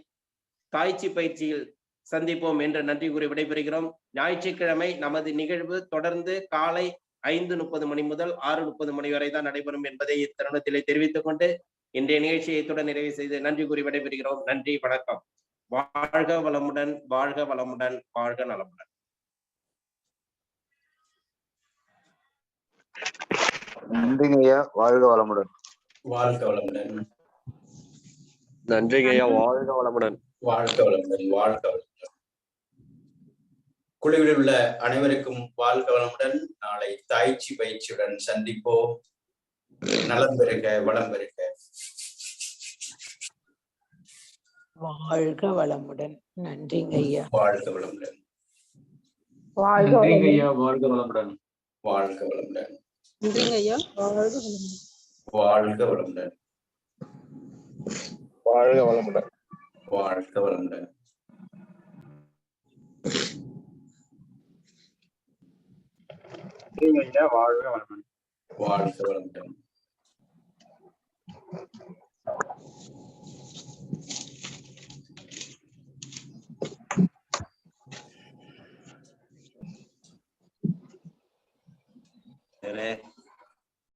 தாய்ச்சி பயிற்சியில் சந்திப்போம் என்று நன்றி கூறி விடைபெறுகிறோம். ஞாயிற்றுக்கிழமை நமது நிகழ்வு தொடர்ந்து காலை 5:30 மணி முதல் 6:30 மணி வரை தான் நடைபெறும் என்பதை இத்தருணத்திலே தெரிவித்துக் கொண்டு இன்றைய நிகழ்ச்சியை இத்துடன் நிறைவு செய்து நன்றி கூறி விடைபெறுகிறோம். நன்றி, வணக்கம். வாழ்க வளமுடன், வாழ்க வளமுடன், வாழ்க நலமுடன். நன்றிங்க ஐயா, வாழ்க வளமுடன். வாழ்க வளமுடன். நன்றிங்க ஐயா, வாழ்க வளமுடன். வாழ்க வளமுடன், வாழ்க வளமுடன். குழுவில் உள்ள அனைவருக்கும் வாழ்க வளமுடன். நாளை தாய்ச்சி பயிற்சியுடன் சந்திப்போம். நலம் பெறுக, வளம் பெறுக. வாழ்க வளமுடன். நன்றிங்க ஐயா. வாழ்க வளமுடன். நன்றிங்க ஐயா, வாழ்க வளமுடன். வாழ்க வளமுடன். நன்றிங்க ஐயா. வாழ்க வளமுடன். வாழ்க வளமுடன். வாழ்க வளமுடன். வாழ்க வளமுடன். வாழ்க வளமுடன். சரி.